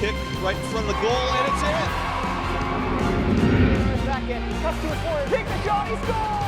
kick right in front of the goal, and it's in. Second, cuts to his forward, take the shot, he scores!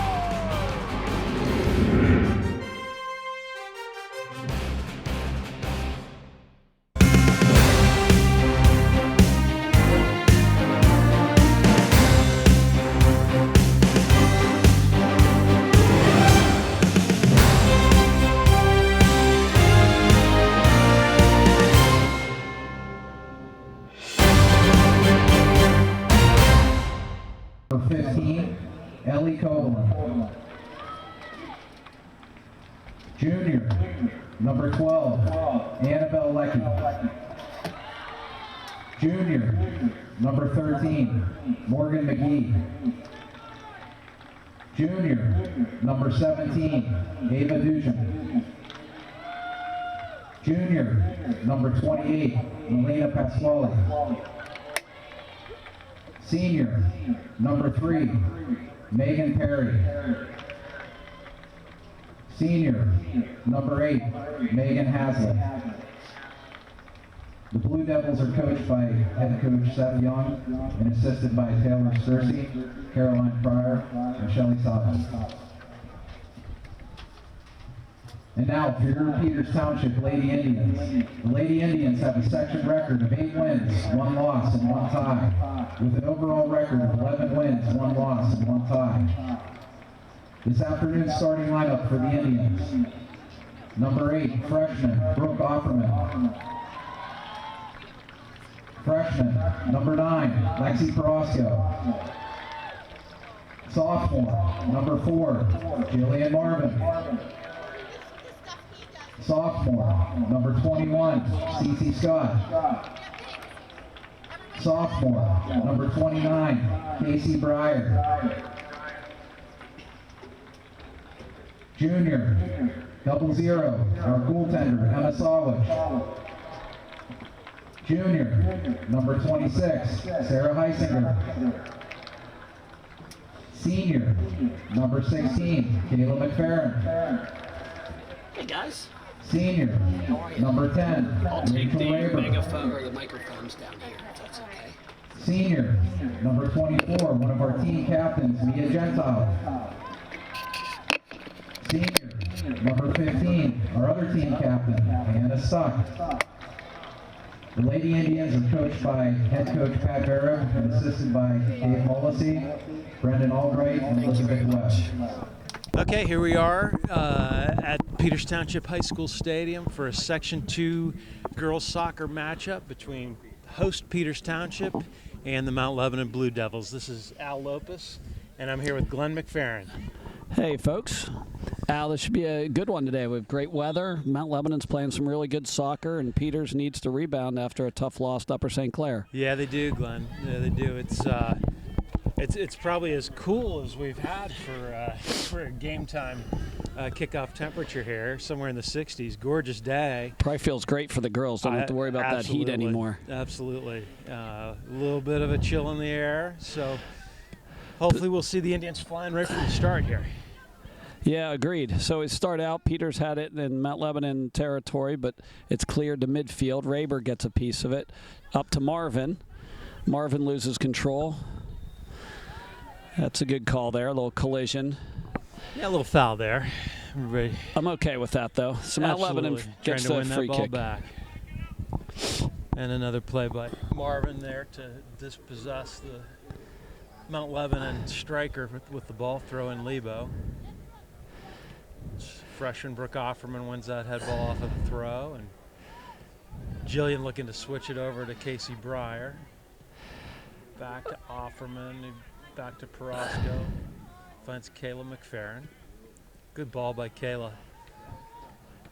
Number 15, Ellie Copeland. Junior, number 12, Annabelle Leckie. Junior, number 13, Morgan McGee. Junior, number 17, Ava Dujan. Junior, number 28, Melina Pasquale. Senior, number 3, Megan Perry. Senior, number 8, Megan Haslett. The Blue Devils are coached by head coach Seth Young and assisted by Taylor Searcy, Caroline Pryor, and Shelley Sutton. And now for your Peters Township Lady Indians. The Lady Indians have a section record of 8 wins, 1 loss, and 1 tie, with an overall record of 11 wins, 1 loss, and 1 tie. This afternoon's starting lineup for the Indians. Number 8, freshman, Brooke Offerman. Freshman, number 9, Lexi Perosco. Sophomore, number 4, Jillian Marvin. Sophomore, number 21, Cece Scott. Sophomore, number 29, Casey Breyer. Junior, 00, our goaltender, Emma Sawich. Junior, number 26, Sarah Heisinger. Senior, number 16, Kayla McFerrin. Hey guys. Senior, number 10, I'll take Rachel the Raber. megaphone or the microphones down here, if that's okay. Senior, number 24, one of our team captains, Mia Gentile. Senior, number 15, our other team captain, Hannah Stuck. The Lady Indians are coached by head coach Pat Vera and assisted by Dave Mollisey, Brendan Albright, and Elizabeth Webb. Okay, here we are at Peters Township High School Stadium for a Section 2 girls soccer matchup between host Peters Township and the Mount Lebanon Blue Devils. This is Al Lopez, and I'm here with Glenn McFerrin. Hey, folks. Al, this should be a good one today. We have great weather. Mount Lebanon's playing some really good soccer, and Peters needs to rebound after a tough loss to Upper St. Clair. Yeah, they do, Glenn. Yeah, they do. It's probably as cool as we've had for a game time kickoff temperature here, somewhere in the 60s. Gorgeous day. Probably feels great for the girls. Don't have to worry about that heat anymore. Absolutely. A little bit of a chill in the air, so hopefully we'll see the Indians flying right from the start here. Yeah, agreed. So we start out. Peters had it in Mount Lebanon territory, but it's cleared to midfield. Raber gets a piece of it. Up to Marvin. Marvin loses control. That's a good call there, a little collision. Yeah, a little foul there. Everybody. I'm okay with that, though. So Mount Lebanon gets the free kick. Back. And another play by Marvin there to dispossess the Mount Lebanon striker with the ball throw in Lebo. Freshman Brooke Offerman wins that head ball off of the throw, and Jillian looking to switch it over to Casey Breyer. Back to Offerman, back to Perosco. Finds Kayla McFerrin. Good ball by Kayla.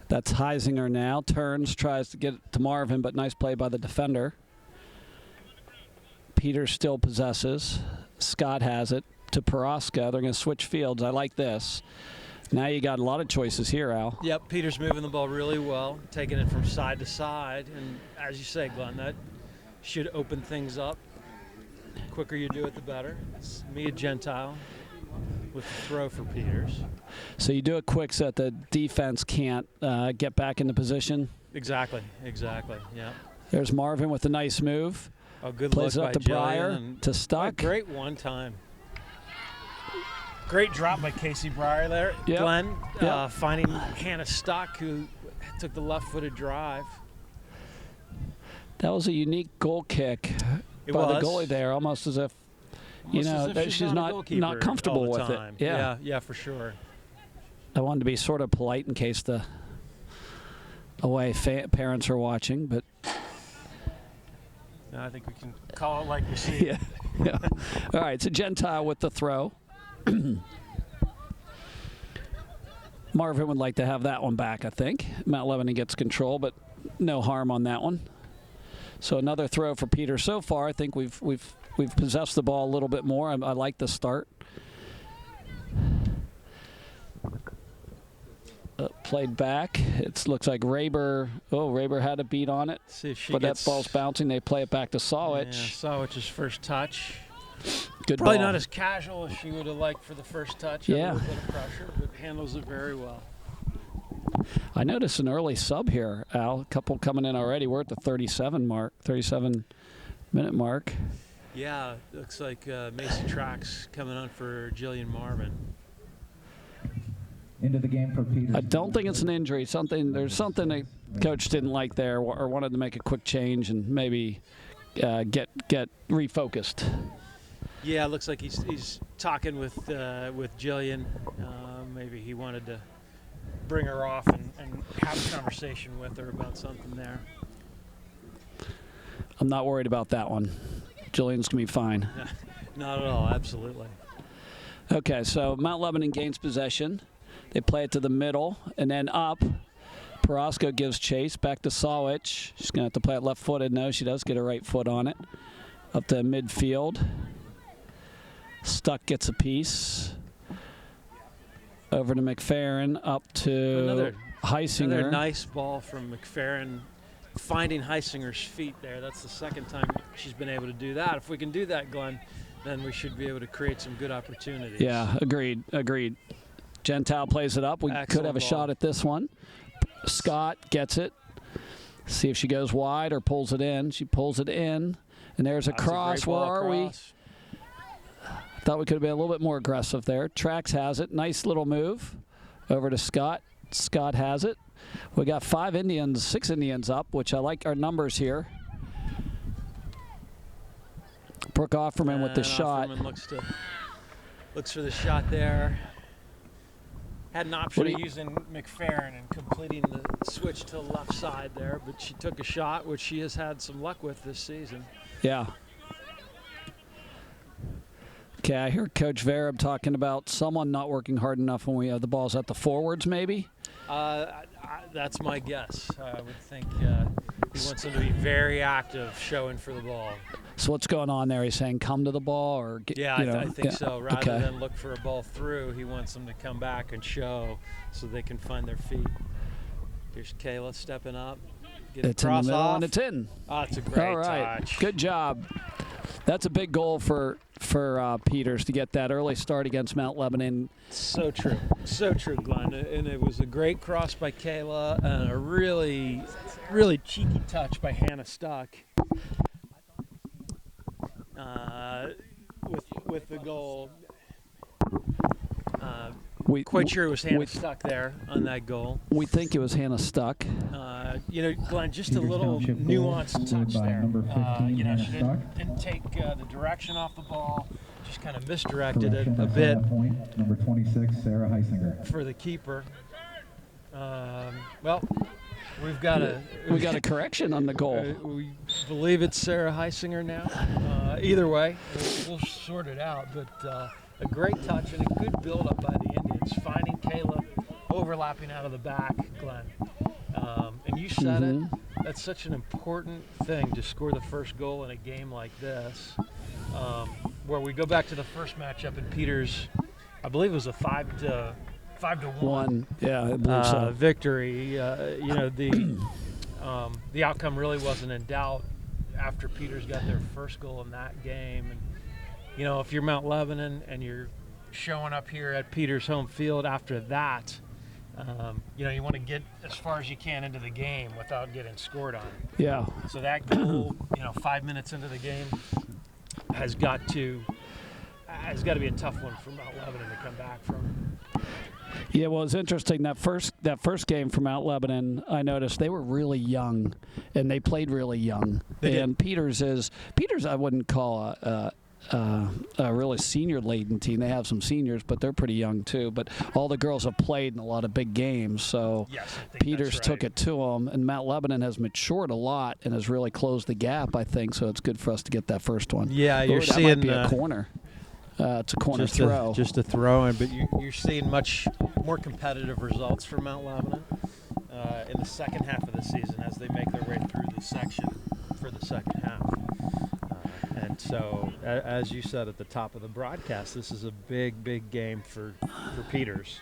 That's Heisinger now. Turns, tries to get it to Marvin, but nice play by the defender. Peters still possesses. Scott has it to Perosco. They're going to switch fields. I like this. Now you got a lot of choices here, Al. Yep, Peters moving the ball really well, taking it from side to side. And as you say, Glenn, that should open things up. The quicker you do it, the better. It's Mia Gentile with the throw for Peters. So you do it quick so that the defense can't get back into position? Exactly, yeah. There's Marvin with a nice move. Oh, good Plays it look up by to Breyer, Jillian. to Stuck. Great one time. Great drop by Casey Breyer there. Yep. Glenn Yep. finding Hannah Stuck, who took the left-footed drive. That was a unique goal kick It by the was. goalie there, almost as if, you Almost know, as if that she's a not goalkeeper comfortable all the with it. time. Yeah. Yeah, for sure. I wanted to be sort of polite in case the away parents are watching, but I think we can call it like we see it. yeah. All right, it's a Gentile with the throw. Marvin would like to have that one back, I think. Mount Lebanon gets control, but no harm on that one. So another throw for Peter. So far, I think we've possessed the ball a little bit more. I like the start. Played back. It looks like Raber. Oh, Raber had a beat on it. See if she But gets, that ball's bouncing. They play it back to Sawich. Yeah, Sawich's first touch. Good Probably ball. not as casual as she would have liked for the first touch. Yeah. A little bit of pressure, but handles it very well. I noticed an early sub here, Al. A couple coming in already. We're at the 37-minute mark. Yeah, looks like Macy Trax coming on for Jillian Marvin. Into the game for Peters. I don't think it's an injury. There's something that coach didn't like there, or wanted to make a quick change and maybe get refocused. Yeah, it looks like he's talking with Jillian. Maybe he wanted to bring her off and have a conversation with her about something there. I'm not worried about that one. Jillian's going to be fine. Not at all, absolutely. Okay, so Mount Lebanon gains possession. They play it to the middle and then up. Perosco gives chase back to Sawich. She's going to have to play it left-footed. No, she does get her right foot on it. Up to midfield. Stuck gets a piece. Over to McFerrin. Up to Heisinger. Another nice ball from McFerrin, finding Heisinger's feet there. That's the second time she's been able to do that. If we can do that, Glenn, then we should be able to create some good opportunities. Yeah, agreed. Gentile plays it up. We could have a shot at this one. Scott gets it. See if she goes wide or pulls it in. She pulls it in. And there's a cross. Where are we? Thought we could have been a little bit more aggressive there. Trax has it. Nice little move. Over to Scott. Scott has it. We got 6 Indians up, which I like our numbers here. Brooke Offerman with the shot. Offerman looks for the shot there. Had an option of using McFerrin and completing the switch to the left side there, but she took a shot, which she has had some luck with this season. Yeah. Okay, I hear Coach Vereb talking about someone not working hard enough when we have the balls at the forwards, maybe? That's my guess. I would think he wants them to be very active, showing for the ball. So what's going on there? He's saying come to the ball, or I think so. Rather than look for a ball through, he wants them to come back and show so they can find their feet. Here's Kayla stepping up. It's in the middle and it's in. Oh, it's a great All right, touch. good job. That's a big goal for Peters to get that early start against Mount Lebanon. So true, Glenn. And it was a great cross by Kayla and a really, really cheeky touch by Hannah Stuck. With the goal. Quite sure it was Hannah Stuck there on that goal. We think it was Hannah Stuck. Glenn, just a little nuanced touch there. She didn't take the direction off the ball, just kind of misdirected it a bit. Number 26, Sarah Heisinger. For the keeper. Well, we got a correction on the goal. We believe it's Sarah Heisinger now. Either way, we'll sort it out. But a great touch and a good build-up by the Indians, finding Kayla, overlapping out of the back, Glenn. And you said it. That's such an important thing to score the first goal in a game like this, where we go back to the first matchup in Peters. I believe it was a 5-1. Yeah, I believe so. Victory. The outcome really wasn't in doubt after Peters got their first goal in that game. And if you're Mount Lebanon and you're showing up here at Peters home field after that, You want to get as far as you can into the game without getting scored on. Yeah. So that goal, 5 minutes into the game, has got to be a tough one for Mount Lebanon to come back from. Yeah, well, it's interesting that first game for Mount Lebanon. I noticed they were really young, and they played really young. And Peters, I wouldn't call a really senior-laden team. They have some seniors, but they're pretty young too. But all the girls have played in a lot of big games, so yes, I think Peters that's right. took it to them. And Mount Lebanon has matured a lot and has really closed the gap, I think. So it's good for us to get that first one. Yeah, you're that seeing might be a corner. It's a corner throw. Just a throw, but you're seeing much more competitive results for Mount Lebanon in the second half of the season as they make their way through the section for the second half. And so, as you said at the top of the broadcast, this is a big game for Peters.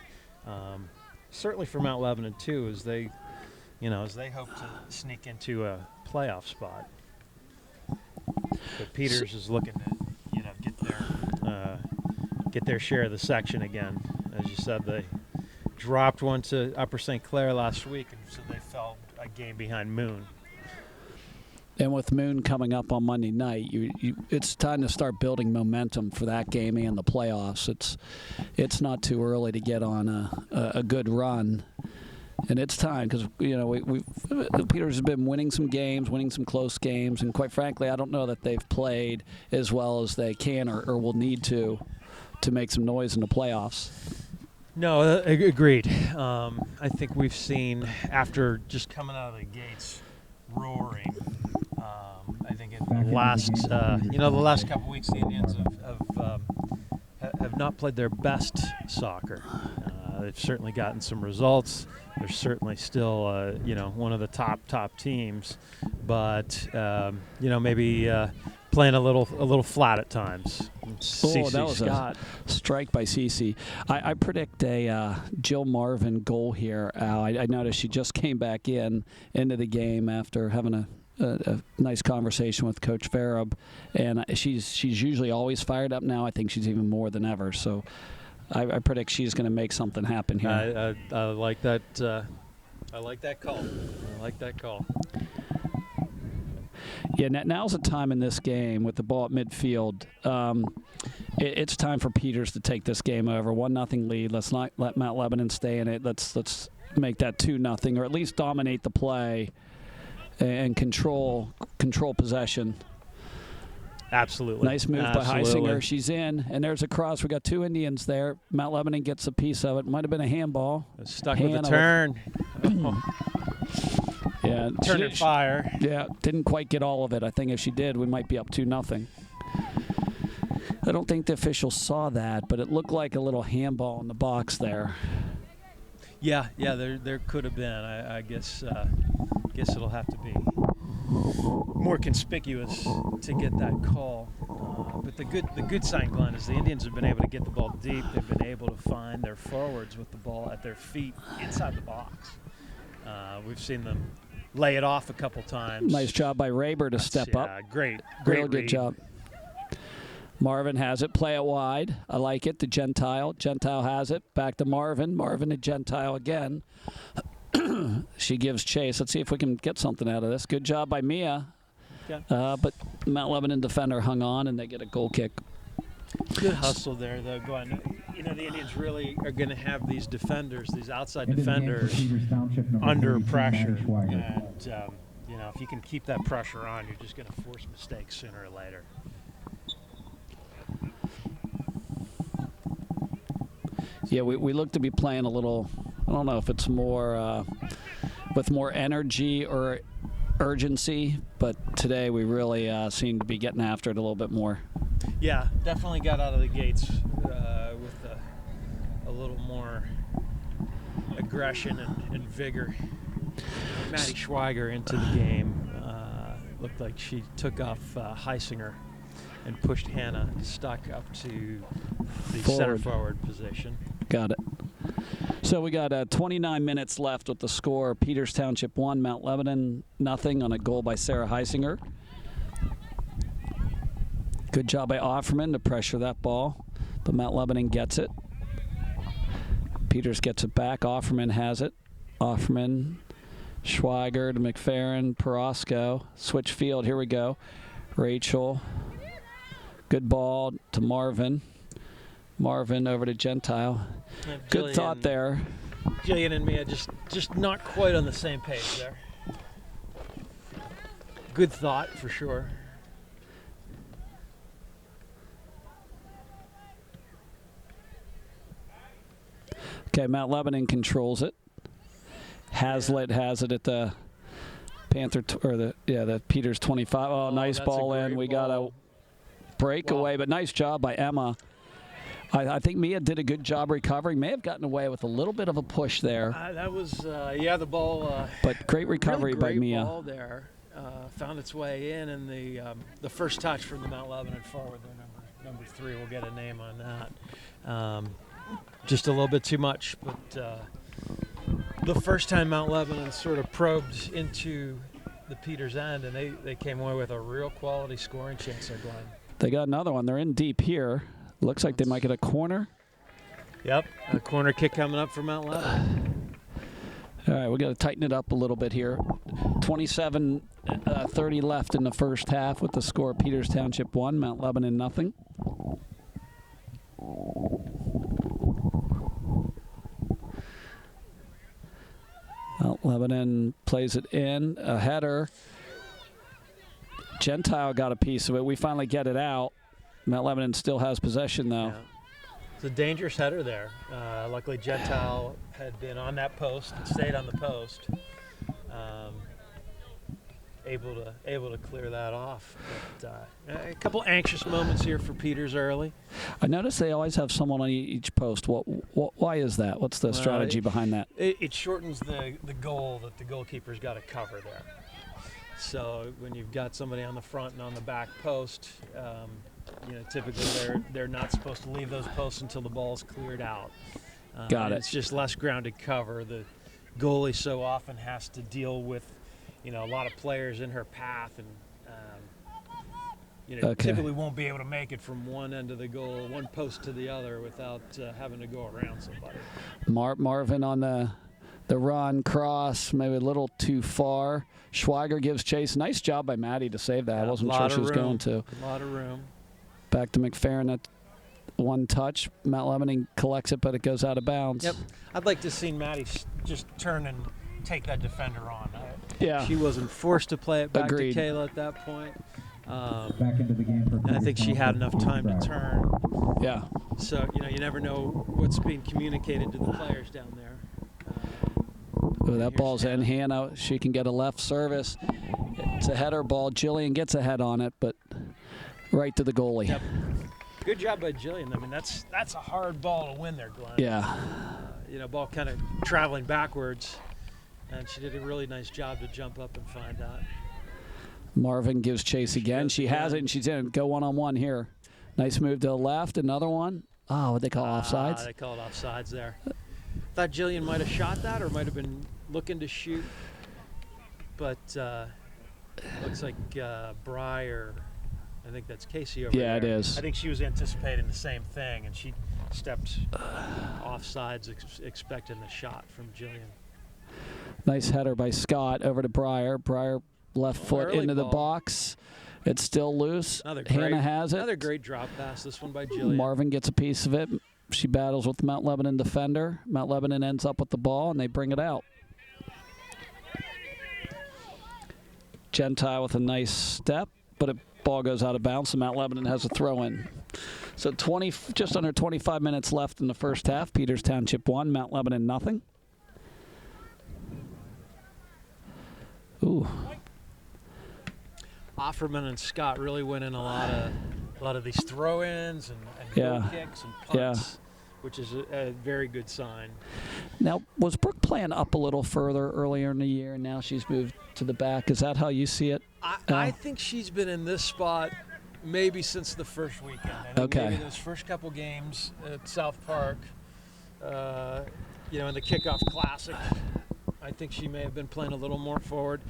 Certainly for Mount Lebanon too, as they hope to sneak into a playoff spot. But Peters is looking to get their share of the section again. As you said, they dropped one to Upper St. Clair last week, and so they fell a game behind Moon. And with Moon coming up on Monday night, it's time to start building momentum for that game and the playoffs. It's not too early to get on a good run, and it's time because Peters has been winning some games, winning some close games, and quite frankly, I don't know that they've played as well as they can or will need to make some noise in the playoffs. No, agreed. I think we've seen, after just coming out of the gates roaring, I think in the last couple weeks, the Indians have not played their best soccer. They've certainly gotten some results. They're certainly still, one of the top teams, but maybe playing a little flat at times. That was a strike by Cece. I predict a Jill Marvin goal here, Al. I noticed she just came back into the game after having a nice conversation with Coach Farab, and she's usually always fired up now. I think she's even more than ever. So I predict she's going to make something happen here. I like that. I like that call. I like that call. Yeah, now's the time in this game with the ball at midfield. It's time for Peters to take this game over. 1-0 lead. Let's not let Mount Lebanon stay in it. Let's make that 2-0, or at least dominate the play and control possession. Absolutely. Nice move by Heisinger. She's in, and there's a cross. We got two Indians there. Mount Lebanon gets a piece of it. Might have been a handball. Stuck with the turn. Yeah, turn and fire. Yeah, didn't quite get all of it. I think if she did, we might be up 2-0. I don't think the officials saw that, but it looked like a little handball in the box there. Yeah, there could have been. I guess it'll have to be more conspicuous to get that call. But the good sign, Glenn, is the Indians have been able to get the ball deep. They've been able to find their forwards with the ball at their feet inside the box. We've seen them lay it off a couple times. Nice job by Raber to step up. Great Real good read. job. Marvin has it. Play it wide. I like it. The Gentile. Gentile has it. Back to Marvin. Marvin to Gentile again. She gives chase. Let's see if we can get something out of this. Good job by Mia. Yeah. But Mount Lebanon defender hung on, and they get a goal kick. Good hustle there, though, Glenn. The Indians really are going to have these defenders, these outside defenders, under pressure. And, if you can keep that pressure on, you're just going to force mistakes sooner or later. Yeah, we look to be playing a little, I don't know if it's more, with more energy or urgency, but today we really seem to be getting after it a little bit more. Yeah, definitely got out of the gates with a little more aggression and vigor. Maddie Schweiger into the game. Looked like she took off Heisinger and pushed Hannah Stuck up to the center forward position. Got it. So we got 29 minutes left with the score. Peters Township 1, Mount Lebanon nothing on a goal by Sarah Heisinger. Good job by Offerman to pressure that ball. But Mount Lebanon gets it. Peters gets it back. Offerman has it. Offerman, Schweiger to McFerrin, Perosco. Switch field. Here we go. Rachel. Good ball to Marvin. Marvin over to Gentile. Good thought there. Jillian and me are just not quite on the same page there. Good thought for sure. Okay, Mount Lebanon controls it. Hazlitt has it at the Panther the Peters 25. Oh, nice ball in. We got a breakaway, but nice job by Emma. I think Mia did a good job recovering. May have gotten away with a little bit of a push there. That was the ball. But great recovery really great by Mia. Ball there found its way in, and the first touch from the Mount Lebanon forward, number 3. We'll get a name on that. Just a little bit too much, but the first time Mount Lebanon sort of probed into the Peters end, and they came away with a real quality scoring chance there, Glenn. They got another one. They're in deep here. Looks like they might get a corner. Yep, a corner kick coming up for Mount Lebanon. All right, we got to tighten it up a little bit here. 27-30 left in the first half with the score Peters Township 1, Mount Lebanon nothing. Mount Lebanon plays it in. A header. Gentile got a piece of it. We finally get it out. Mount Lebanon still has possession, though. Yeah. It's a dangerous header there. Luckily, Gentile had been on that post and stayed on the post. Able to clear that off. But, a couple anxious moments here for Peters early. I notice they always have someone on each post. Why is that? What's the strategy behind that? It shortens the goal that the goalkeeper's got to cover there. So when you've got somebody on the front and on the back post, typically they're not supposed to leave those posts until the ball's cleared out. Got it. It's just less grounded cover. The goalie so often has to deal with, a lot of players in her path, and typically won't be able to make it from one end of the goal, one post to the other, without having to go around somebody. Marvin on the run, cross, maybe a little too far. Schweiger gives chase. Nice job by Maddie to save that. Yeah, I wasn't sure she was going to. A lot of room. Back to McFerrin at one touch. Mount Lebanon collects it, but it goes out of bounds. Yep. I'd like to see Maddie just turn and take that defender on. Yeah. She wasn't forced to play it back Agreed. to Kayla at that point. Back into the game for And I think she had enough time to turn. Yeah. So, you never know what's being communicated to the players down there. That ball's in hand. She can get a left service. It's a header ball. Jillian gets a head on it, but right to the goalie. Yep. Good job by Jillian. I mean, that's a hard ball to win there, Glenn. Yeah. Ball kind of traveling backwards, and she did a really nice job to jump up and find that. Marvin gives chase again. She has it, and she's in. Go one-on-one here. Nice move to the left. Another one. Oh, what they call offsides? They call it offsides there. Thought Jillian might have shot that, or might have been looking to shoot, but looks like Breyer. I think that's Casey over there. Yeah, it is. I think she was anticipating the same thing, and she stepped offsides, expecting the shot from Jillian. Nice header by Scott over to Breyer. Breyer left foot Early into the ball. box. It's still loose. Hannah has it. Another great drop pass. This one by Jillian. Marvin gets a piece of it. She battles with the Mount Lebanon defender. Mount Lebanon ends up with the ball, and they bring it out. Gentile with a nice step, but a ball goes out of bounds, so Mount Lebanon has a throw-in. So just under 25 minutes left in the first half. Peters Township 1, Mount Lebanon nothing. Ooh. Offerman and Scott really went in a lot of these throw-ins and goal kicks and punts, which is a very good sign. Now, was Brooke playing up a little further earlier in the year, and now she's moved to the back? Is that how you see it? I think she's been in this spot maybe since the first weekend. I think maybe those first couple games at South Park, in the kickoff classic, I think she may have been playing a little more forward,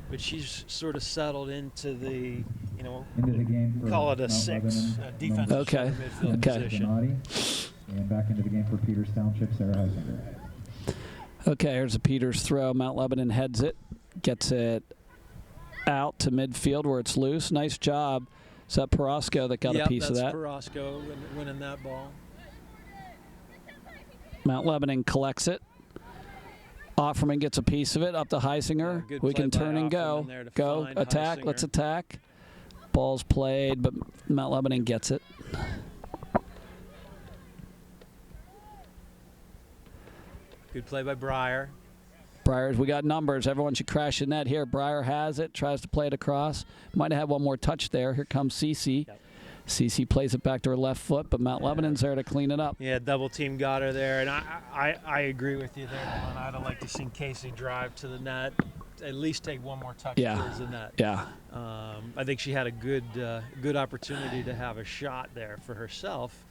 but she's sort of settled into the, into the game for call it a Mount 6 Lebanon. defensive midfield position. And back into the game for Peters Township, Sarah Heisinger. Okay, here's a Peters throw. Mount Lebanon heads it, gets it out to midfield where it's loose. Nice job. Is that Perosco that got a piece of that? Yep, that's Perosco winning that ball. Mount Lebanon collects it. Offerman gets a piece of it up to Heisinger. Good we play can by turn and go. Offerman there to Go, find attack, Heisinger. let's attack. Ball's played, but Mount Lebanon gets it. Good play by Breyer. Breyer's, we got numbers. Everyone should crash the net here. Breyer has it, tries to play it across. Might have had one more touch there. Here comes Cece. Yep. Cece plays it back to her left foot, but Mount Lebanon's there to clean it up. Yeah, double team got her there, and I agree with you there, Glenn. I'd have liked to seen Casey drive to the net, at least take one more touch towards the net. Yeah. I think she had a good opportunity to have a shot there for herself,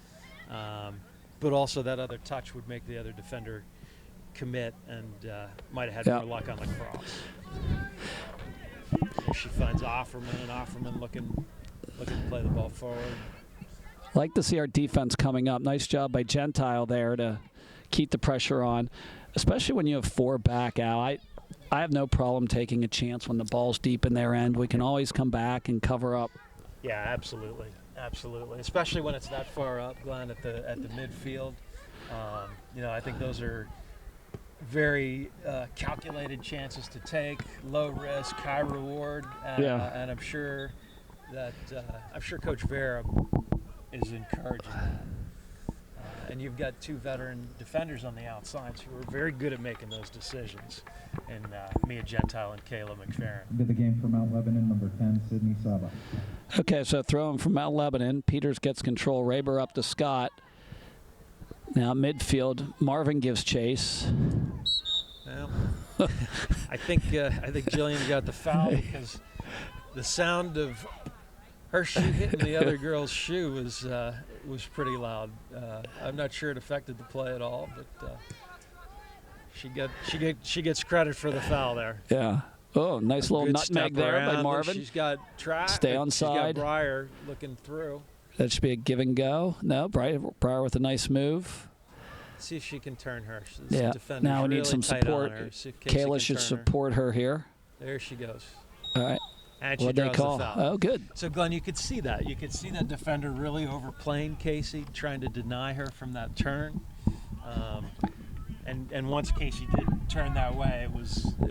but also that other touch would make the other defender commit and might have had more luck on the cross. She finds Offerman, and Offerman looking to play the ball forward. Like to see our defense coming up. Nice job by Gentile there to keep the pressure on, especially when you have 4 back, Al. I have no problem taking a chance when the ball's deep in their end. We can always come back and cover up. Yeah, absolutely, absolutely. Especially when it's that far up, Glenn, at the midfield. I think those are very calculated chances to take, low risk, high reward, and I'm sure Coach Vera is encouraging that. And you've got 2 veteran defenders on the outsides who are very good at making those decisions, and Mia Gentile and Kayla McFerrin. Into the game for Mount Lebanon, number 10, Sydney Saba. Okay, so throwing from Mount Lebanon. Peters gets control. Raber up to Scott. Now midfield, Marvin gives chase. Well, I think Jillian got the foul because the sound of her shoe hitting the other girl's shoe was pretty loud. I'm not sure it affected the play at all, but she gets credit for the foul there. Yeah. Oh, nice little Good nutmeg step there by around. Marvin. She's got track. Stay on side. She's got Breyer looking through. That should be a give and go. No, Breyer with a nice move. See if she can turn her. Yeah. Now we need really some tight support. on her. See if Casey Kayla can should turn her. support her here. There she goes. All right. And she What'd they draws call? the foul. Oh, good. So, Glenn, you could see that. You could see that defender really overplaying Casey, trying to deny her from that turn. And once Casey did turn that way, it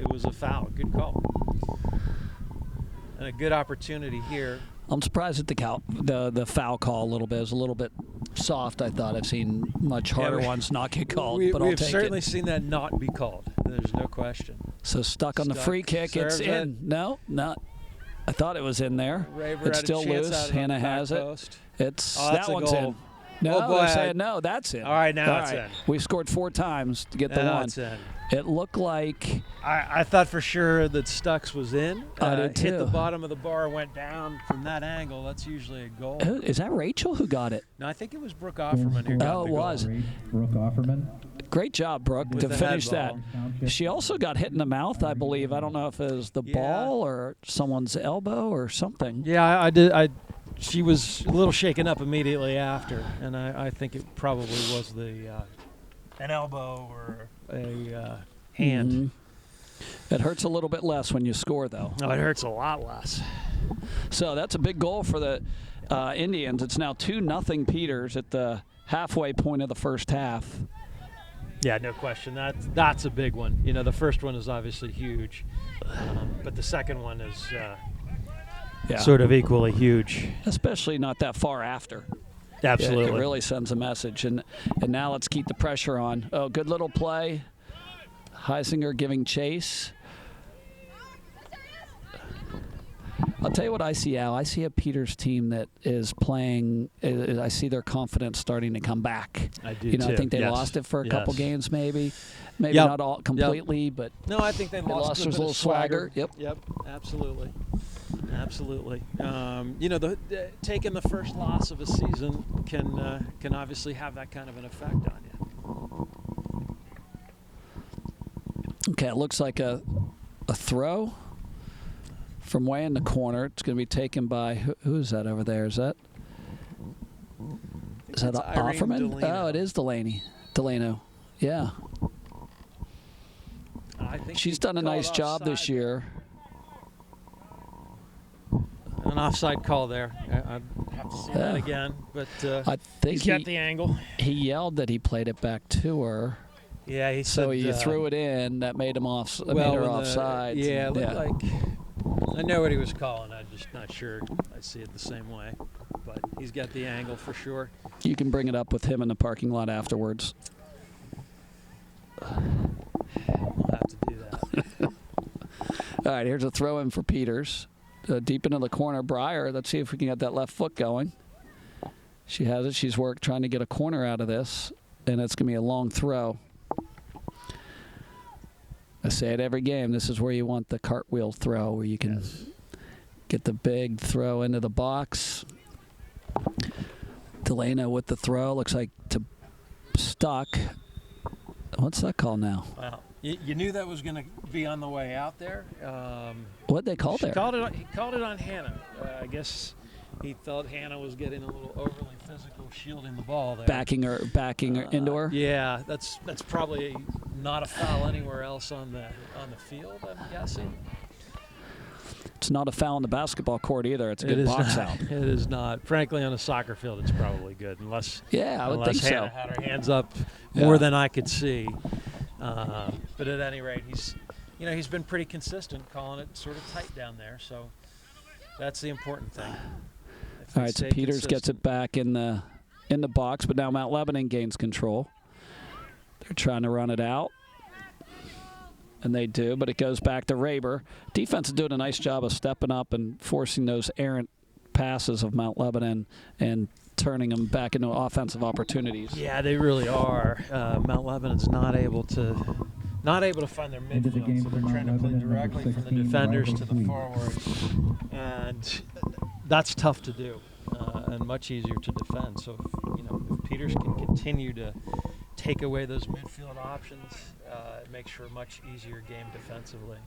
was a foul. Good call. And a good opportunity here. I'm surprised at the foul call a little bit. It was a little bit soft, I thought. I've seen much harder ones not get called, but I'll take it. We've certainly seen that not be called. There's no question. So stuck on the free kick. It's in. No, not. I thought it was in there. Raver it's had a still chance loose. out of Hannah the back has post. it. It's that's that a one's goal. in. No, Oh, boy, they're saying no. That's in. All right, now All it's right. in. We scored 4 times to get the Now one. it's in. It looked like I thought for sure that Stucks was in. I did Hit the too. bottom of the bar, went down from that angle. That's usually a goal. Is that Rachel who got it? No, I think it was Brooke Offerman who got Oh, the it goal. was. Brooke Offerman. Great job, Brooke, With to the finish head that. ball. She also got hit in the mouth, I believe. I don't know if it was the Yeah. ball or someone's elbow or something. Yeah, I did. She was a little shaken up immediately after, and I think it probably was an elbow or a hand. Mm-hmm. It hurts a little bit less when you score, though. No, it hurts a lot less. So that's a big goal for the Indians. It's now 2-0 Peters at the halfway point of the first half. Yeah, no question. That's a big one. You know, the first one is obviously huge, but the second one is sort of equally huge. Especially not that far after. Absolutely. It really sends a message. And now let's keep the pressure on. Oh, good little play. Heisinger giving chase. I'll tell you what I see, Al. I see a Peters team that is playing. I see their confidence starting to come back. I do too. I think they lost it for a couple games, maybe not all completely, but no, I think they lost a little swagger. Yep, absolutely. Taking the first loss of a season can obviously have that kind of an effect on you. Okay, it looks like a throw from way in the corner. It's going to be taken by who is that over there? Is that? I Is that Irene Offerman? Delano. Oh, it is Delano. Yeah. I think She's he done a called nice job this offside. year. An offside call there. I'd have to see that again, but I think he's got the angle. he yelled that he played it back to her. Yeah, he So said, you threw it in. That made him made her offside. Yeah, it looked like I know what he was calling. I'm just not sure I see it the same way. But he's got the angle for sure. You can bring it up with him in the parking lot afterwards. We'll have to do that. All right, here's a throw in for Peters. Deep into the corner, Breyer. Let's see if we can get that left foot going. She has it. She's worked trying to get a corner out of this, and it's going to be a long throw. I say it every game. This is where you want the cartwheel throw, where you can get the big throw into the box. Delano with the throw. Looks like to stuck. What's that call now? Well, you knew that was going to be on the way out there. What'd they call there? He called it on Hannah. I guess he thought Hannah was getting a little overly physical, shielding the ball there. Backing her into her? Yeah, that's probably not a foul anywhere else on the field, I'm guessing. It's not a foul on the basketball court either. It's a good box out. It is not. Frankly, on a soccer field, it's probably good, unless I would think Hannah so. had her hands up more than I could see. But at any rate, he's been pretty consistent, calling it sort of tight down there. So that's the important thing. All right, so Peters gets it back in the box, but now Mount Lebanon gains control. They're trying to run it out. And they do, but it goes back to Raber. Defense is doing a nice job of stepping up and forcing those errant passes of Mount Lebanon and turning them back into offensive opportunities. Yeah, they really are. Mount Lebanon's not able to find their midfield, so they're trying to play directly from the defenders to the forwards, and that's tough to do and much easier to defend. So if Peters can continue to take away those midfield options, it makes for a much easier game defensively.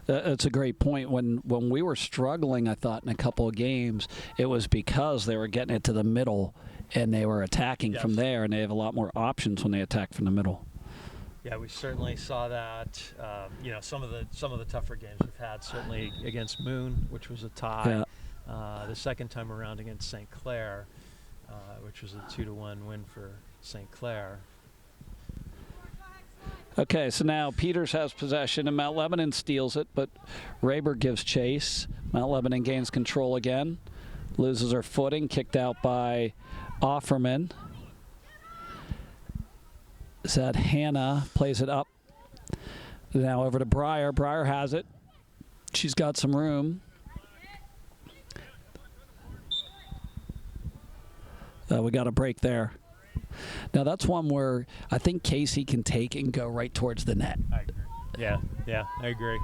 That's a great point. When we were struggling, I thought in a couple of games, it was because they were getting it to the middle and they were attacking from there, and they have a lot more options when they attack from the middle. Yeah, we certainly saw that. Some of the tougher games we've had, certainly against Moon, which was a tie. Yeah. The second time around against St. Clair, which was a 2-1 win for St. Clair. Okay, so now Peters has possession, and Mount Lebanon steals it, but Raber gives chase. Mount Lebanon gains control again, loses her footing, kicked out by Offerman. Is that Hannah plays it up. Now over to Breyer. Breyer has it. She's got some room. We got a break there. Now that's one where I think Casey can take and go right towards the net. I agree. Yeah, I agree.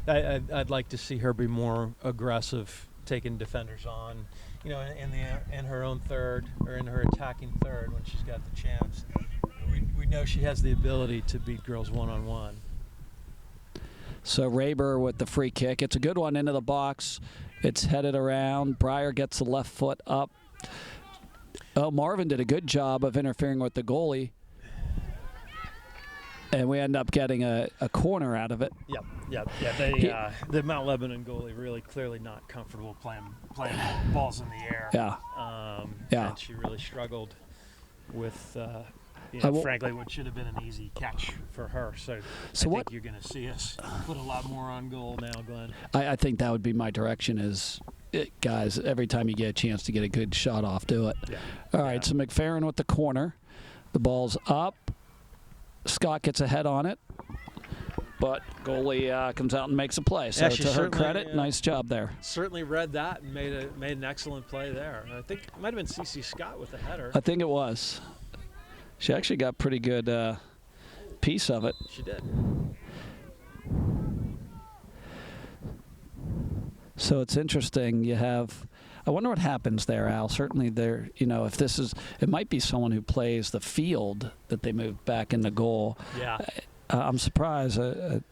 I'd like to see her be more aggressive, taking defenders on, in her own third or in her attacking third when she's got the chance. We know she has the ability to beat girls one-on-one. So Raber with the free kick. It's a good one into the box. It's headed around. Breyer gets the left foot up. Oh, Marvin did a good job of interfering with the goalie. And we end up getting a corner out of it. Yeah. The Mount Lebanon goalie really clearly not comfortable playing balls in the air. Yeah. And she really struggled with, frankly, what should have been an easy catch for her. So I think you're going to see us put a lot more on goal now, Glenn. I think that would be my direction is, guys, every time you get a chance to get a good shot off, do it. Yeah. All right, so McFerrin with the corner. The ball's up. Scott gets a head on it, but goalie comes out and makes a play. So to her credit, nice job there. Certainly read that and made an excellent play there. I think it might have been C.C. Scott with the header. I think it was. She actually got pretty good piece of it. She did. So it's interesting. You have, I wonder what happens there, Al. Certainly there, if this is, it might be someone who plays the field that they move back in the goal. Yeah. I'm surprised a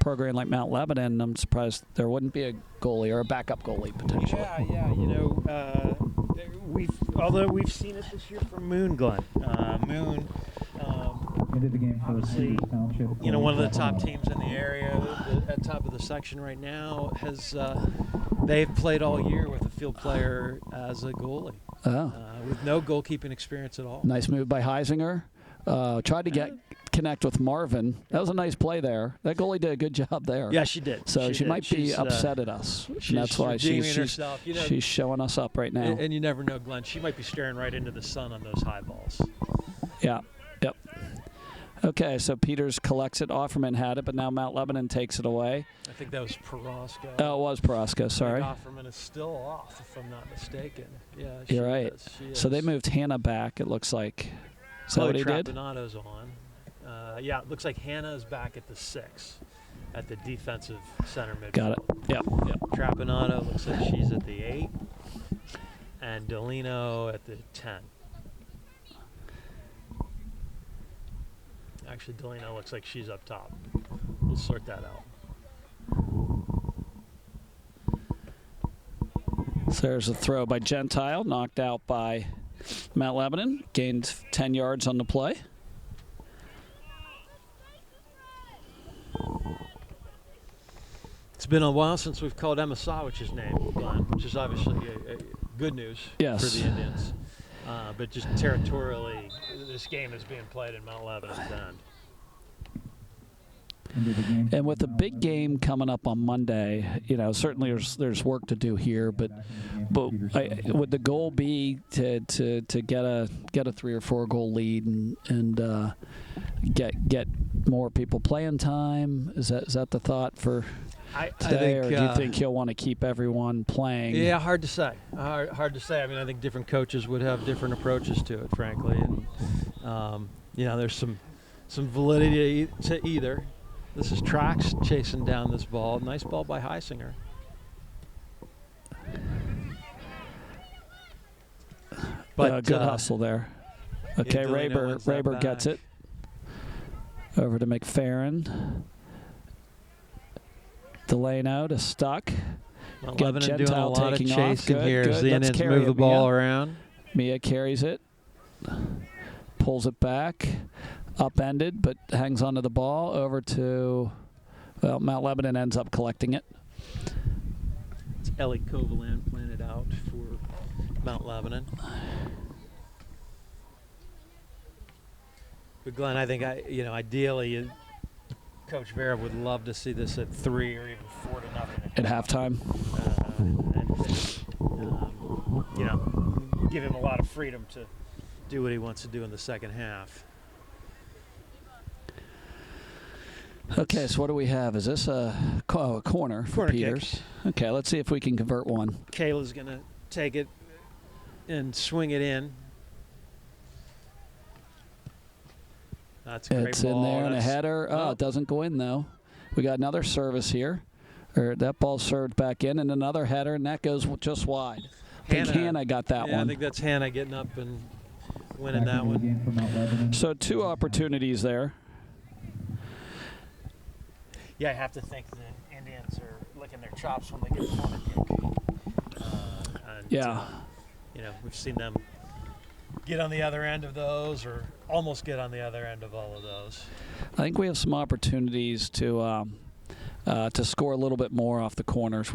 program like Mount Lebanon, I'm surprised there wouldn't be a goalie or a backup goalie potentially. Yeah. Although we've seen it this year from Moon, Glenn. Moon, Into the game for obviously, Peters Township. one of the top teams in the area, at top of the section right now, they've played all year with a field player as a goalie, with no goalkeeping experience at all. Nice move by Heisinger. Tried to connect with Marvin. That was a nice play there. That goalie did a good job there. Yeah, she did. So she might be She's, upset at us. And that's why redeeming she's herself. she's showing us up right now. And you never know, Glenn. She might be staring right into the sun on those high balls. Yeah. Yep. Okay, so Peters collects it. Offerman had it, but now Mount Lebanon takes it away. I think that was Paraska. Oh, it was Paraska. Sorry. Offerman is still off, if I'm not mistaken. Yeah, You're right. She So they is. moved Hannah back, it looks like. Is that what he did? Trapanato's on. Yeah, it looks like Hannah is back at the 6, at the defensive center midfield. Got it. Yep. Trapanato looks like she's at the 8, and Delino at the 10. Actually, Delino looks like she's up top. We'll sort that out. So there's a throw by Gentile, knocked out by Mount Lebanon. Gained 10 yards on the play. It's been a while since we've called Emma Sawich's name, Glenn, which is obviously good news for the Indians. But just territorially, this game is being played in Mount Lebanon's end. And with the big game coming up on Monday, certainly there's work to do here. But would the goal be to get a 3 or 4 goal lead and get more people playing time? Is that the thought for today, or do you think he'll want to keep everyone playing? Yeah, hard to say. Hard to say. I mean, I think different coaches would have different approaches to it, frankly. And there's some validity to either. This is Trax chasing down this ball. Nice ball by Heisinger. But good hustle there. Okay, Raber gets it. Over to McFerrin. Delano to Stuck. Lebanon doing a lot of chasing here as the Let's Indians carry move the it, ball Mia. around. Mia carries it. Pulls it back. Upended, but hangs onto the ball. Over to, Mount Lebanon ends up collecting it. It's Ellie Kovalan playing it out for Mount Lebanon. But Glenn, I think ideally, Coach Vera would love to see this at 3 or even 4-0 at halftime. Give him a lot of freedom to do what he wants to do in the second half. Okay, so what do we have? Is this a corner for Peters? Kick. Okay, let's see if we can convert one. Kayla's going to take it and swing it in. That's a great It's ball. in there and a header. Oh, it doesn't go in, though. We got another service here. That ball served back in, and another header, and that goes just wide. I think Hannah got that one. I think that's Hannah getting up and winning that one. So 2 opportunities there. Yeah, I have to think the Indians are licking their chops when they get a corner kick. We've seen them get on the other end of those, or almost get on the other end of all of those. I think we have some opportunities to score a little bit more off the corners.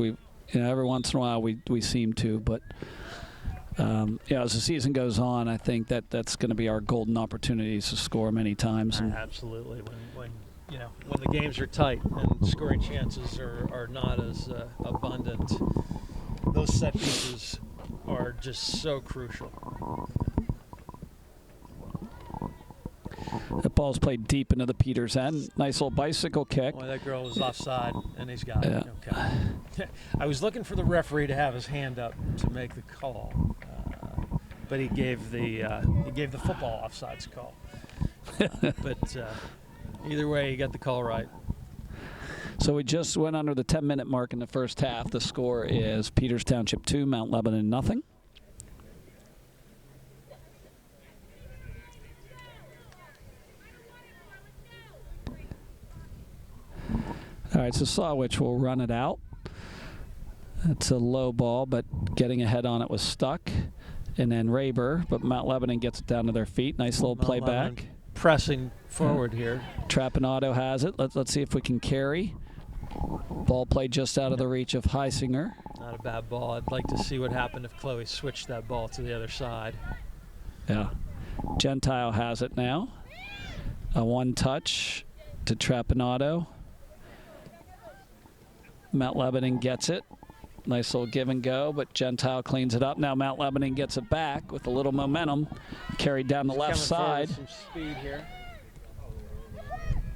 Every once in a while we seem to, but as the season goes on, I think that's going to be our golden opportunities to score many times. Absolutely. When the games are tight and scoring chances are not as abundant, those set pieces are just so crucial. That ball's played deep into the Peters end. Nice little bicycle kick. Boy, that girl was offside, and he's got it. Yeah. Okay. I was looking for the referee to have his hand up to make the call, but he gave the football offsides call. But either way, he got the call right. So we just went under the 10-minute mark in the first half. The score is Peters Township 2, Mount Lebanon 0. All right, so Sawich will run it out. It's a low ball, but getting ahead on it was Stuck. and then Raber, but Mount Lebanon gets it down to their feet. Nice little play back. Pressing forward here. Trapanado has it. Let's see if we can carry. Ball played just out of the reach of Heisinger. Not a bad ball. I'd like to see what happened if Chloe switched that ball to the other side. Yeah. Gentile has it now. A one-touch to Trapanado. Mount Lebanon gets it. Nice little give and go, but Gentile cleans it up. Now Mount Lebanon gets it back with a little momentum. Carried down the left side. Some speed here.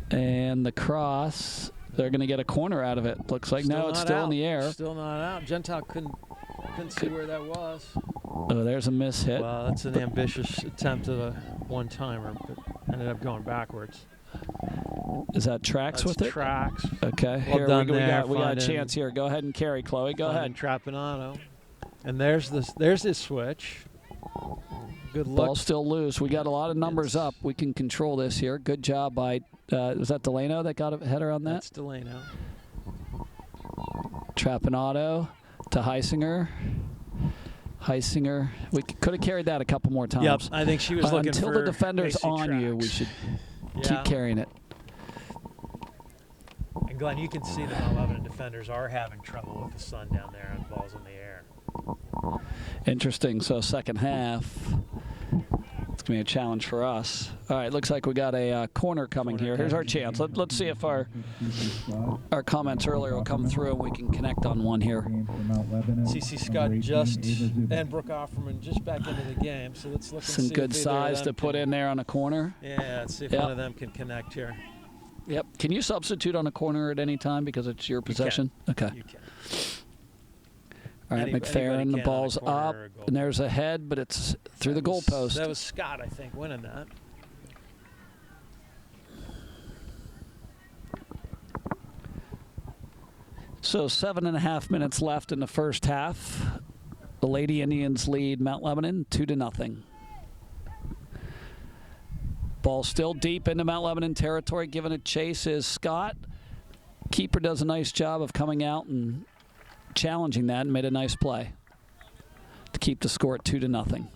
And the cross, they're going to get a corner out of it. Looks like no, it's still in the air. Still not out. Gentile couldn't see where that was. Oh, there's a miss hit. Well, that's an ambitious attempt at a one-timer, but ended up going backwards. Is that tracks with it? Tracks. Okay. Well Here done we there, got a chance here. Go ahead and carry, Chloe. Go ahead. Trapanado. And there's his switch. Good look. Ball still loose. We got a lot of numbers up. We can control this here. Good job by, was that Delano that got a header on that? That's Delano. Trapanado to Heisinger. Heisinger. We could have carried that a couple more times. Yep, I think she was looking until for the defender's basic on tracks. you, we should keep carrying it. And Glenn, you can see the Mount Lebanon defenders are having trouble with the sun down there and balls in the air. Interesting. So second half, it's going to be a challenge for us. All right, looks like we got a corner coming here. Here's our chance. Let's see if our comments earlier will come through and we can connect on one here. CC Scott and Brooke Offerman just back into the game. So let's look and see some good if size to put in there on a corner. Yeah, let's see if one of them can connect here. Yep. Can you substitute on a corner at any time because it's your possession? Okay. You can. All right, McFerrin, the ball's up, and there's a head, but it's through the goalpost. That was Scott, I think, winning that. So 7.5 minutes left in the first half. The Lady Indians lead Mount Lebanon 2-0. Ball still deep into Mount Lebanon territory. Giving a chase is Scott. Keeper does a nice job of coming out and challenging that and made a nice play to keep the score at 2-0.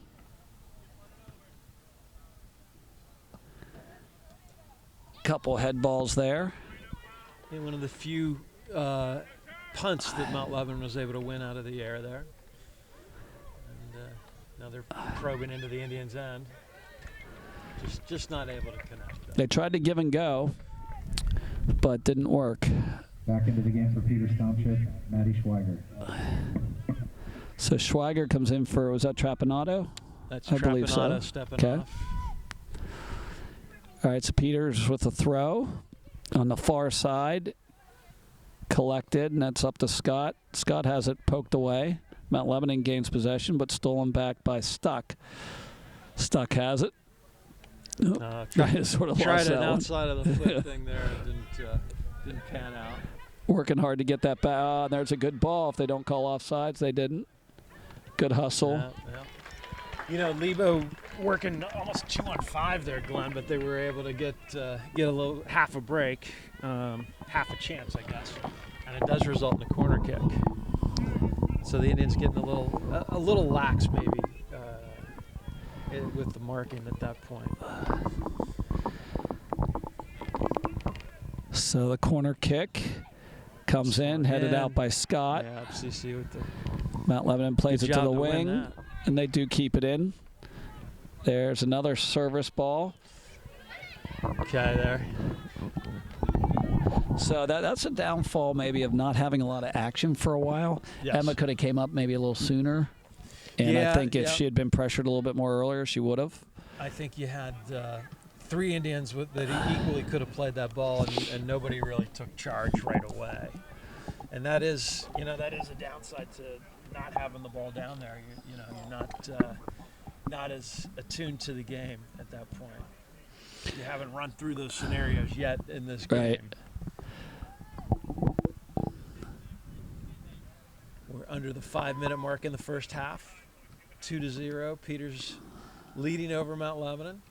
Couple head balls there. Yeah, one of the few punts that Mount Lebanon was able to win out of the air there. And now they're probing into the Indians' end. Just not able to connect. They tried to give and go, but didn't work. Back into the game for Peters Township, Maddie Schweiger. So Schweiger comes in for, was that Trapanado? That's I believe so. Stepping off. All right, so Peters with a throw on the far side. Collected, and that's up to Scott. Scott has it poked away. Mount Lebanon gains possession, but stolen back by Stuck. Stuck has it. Tried an outside of the foot thing there and didn't pan out. Working hard to get that back. Oh, there's a good ball. If they don't call offsides, they didn't. Good hustle. Yeah. You know, Lebo working almost 2-on-5 there, Glenn, but they were able to get a little half a break, half a chance, I guess, and it does result in a corner kick. So the Indians getting a little lax maybe with the marking at that point. So the corner kick comes in, headed out by Scott. Yeah, CC with the Mount Lebanon plays it to the wing, and they do keep it in. There's another service ball. Okay, there. So that's a downfall maybe of not having a lot of action for a while. Yes. Emma could have came up maybe a little sooner. And I think if she had been pressured a little bit more earlier, she would have. I think you had 3 Indians that equally could have played that ball, and nobody really took charge right away. And that is a downside to not having the ball down there. You're not as attuned to the game at that point. You haven't run through those scenarios yet in this game. Right. We're under the 5-minute mark in the first half. 2-0. Peters leading over Mount Lebanon.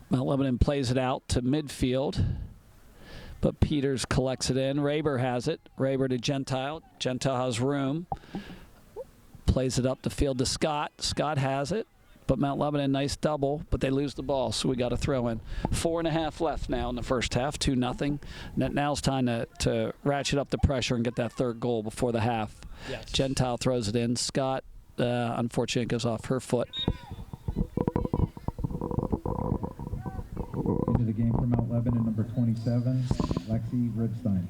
Mount Lebanon plays it out to midfield, but Peters collects it in. Raber has it. Raber to Gentile. Gentile has room. Plays it up the field to Scott. Scott has it, but Mount Lebanon, nice double, but they lose the ball, so we got to throw in. 4.5 left now in the first half, 2-0. Now's time to ratchet up the pressure and get that third goal before the half. Yes. Gentile throws it in. Scott, unfortunately, goes off her foot. Into the game for Mount Lebanon, number 27, Lexi Ribstein.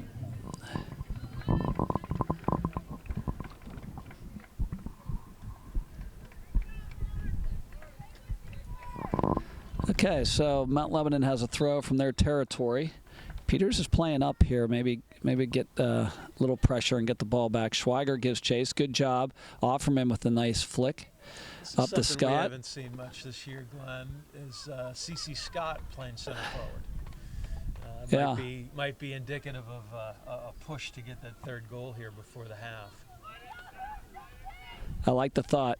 Okay, so Mount Lebanon has a throw from their territory. Peters is playing up here. Maybe get a little pressure and get the ball back. Schweiger gives chase. Good job. Offerman with a nice flick. Up to Scott. We haven't seen much this year, Glenn, is C.C. Scott playing center forward. Might be indicative of a push to get that third goal here before the half. I like the thought.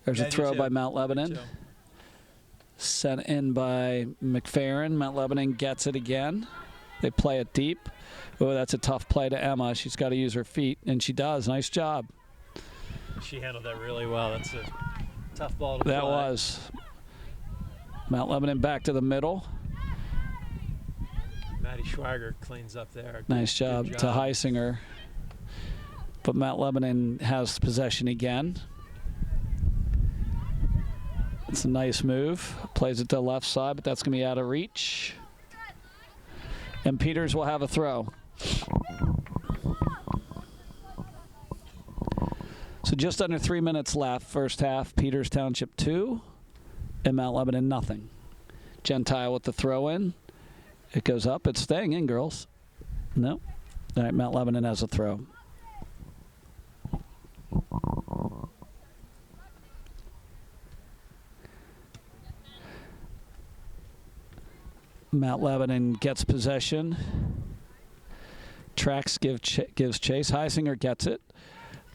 There's a throw by Mount Lebanon. Sent in by McFerrin. Mount Lebanon gets it again. They play it deep. Oh, that's a tough play to Emma. She's got to use her feet, and she does. Nice job. She handled that really well. That's a tough ball to play. That was. Mount Lebanon back to the middle. Maddie Schweiger cleans up there. Nice job to Heisinger. But Mount Lebanon has possession again. It's a nice move. Plays it to the left side, but that's going to be out of reach. And Peters will have a throw. So just under 3 minutes left. First half, Peters Township 2 and Mount Lebanon nothing. Gentile with the throw in. It goes up. It's staying in, girls. No. All right, Mount Lebanon has a throw. Mount Lebanon gets possession. Trax gives chase. Heisinger gets it.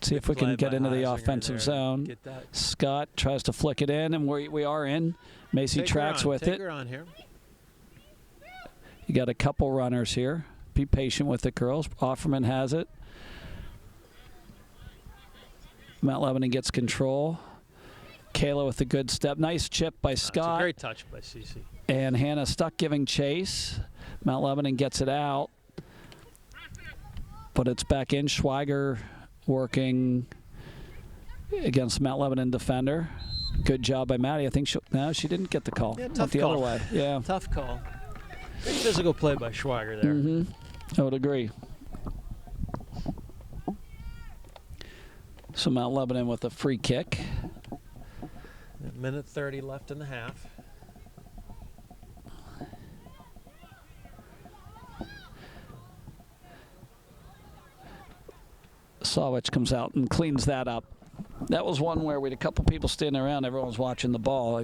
See if we can get into the offensive zone. Scott tries to flick it in, and we are in. Macy Trax with it. Take her on here. You got a couple runners here. Be patient with it, girls. Offerman has it. Mount Lebanon gets control. Kayla with a good step. Nice chip by Scott. It's a great touch by Cece. And Hannah Stuck giving chase. Mount Lebanon gets it out. But it's back in. Schweiger working against Mount Lebanon defender. Good job by Maddie. I think she didn't get the call. Yeah, tough the other way. Yeah. Tough call. Great physical play by Schweiger there. I would agree. So Mount Lebanon with a free kick. A minute 30 left in the half. Sawich comes out and cleans that up. That was one where we had a couple people standing around. Everyone was watching the ball.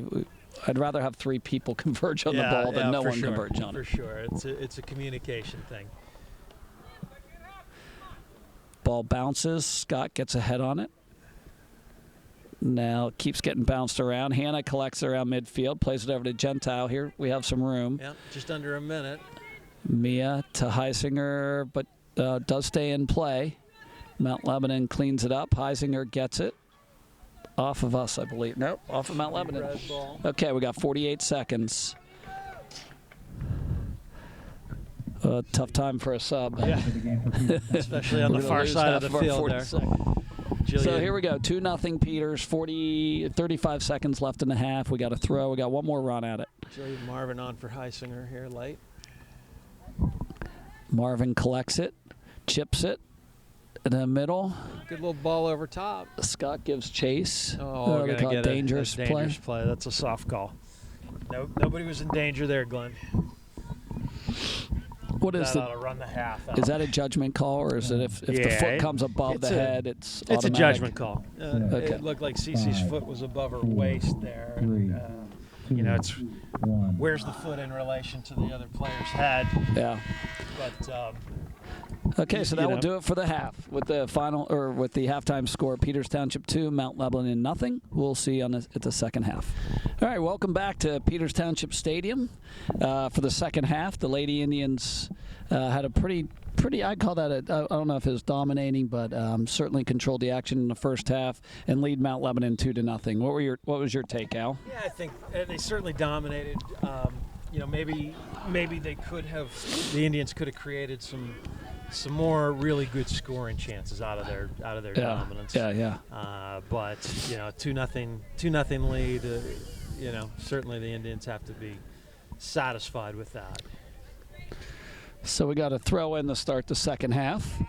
I'd rather have 3 people converge on the ball than no one converge on it. For sure. It's a communication thing. Ball bounces. Scott gets a head on it. Now it keeps getting bounced around. Hannah collects it around midfield, plays it over to Gentile. Here we have some room. Yeah, just under a minute. Mia to Heisinger, but does stay in play. Mount Lebanon cleans it up. Heisinger gets it. Off of us, I believe. Nope, off of Mount Lebanon. Red ball. Okay, we got 48 seconds. Tough time for a sub. Yeah, especially on the far side of the field there. So here we go, 2-0 Peters, 35 seconds left in the half. We got a throw. We got one more run at it. Jillian Marvin on for Heisinger here, late. Marvin collects it, chips it in the middle. Good little ball over top. Scott gives chase. Oh, we're going to get dangerous a dangerous play. That's a soft call. No, nobody was in danger there, Glenn. What is that ought to run the half out. Is that a judgment call, or is it if the foot comes above the head, it's automatic? It's a judgment call. Okay. It looked like Cece's foot was above her waist there. And, you know, it's where's the foot in relation to the other player's head. Yeah. But okay, so that will do it for the half with the final or with the halftime score. Peters Township 2, Mount Lebanon nothing. We'll see you at the second half. All right, welcome back to Peters Township Stadium for the second half. The Lady Indians Had a pretty. I'd call that I don't know if it was dominating, but certainly controlled the action in the first half and lead Mount Lebanon 2-0. What was your take, Al? Yeah, I think they certainly dominated. Maybe they could have. The Indians could have created some more really good scoring chances out of their dominance. Yeah. But 2-0 lead. Certainly the Indians have to be satisfied with that. So we got to throw in to start the second half.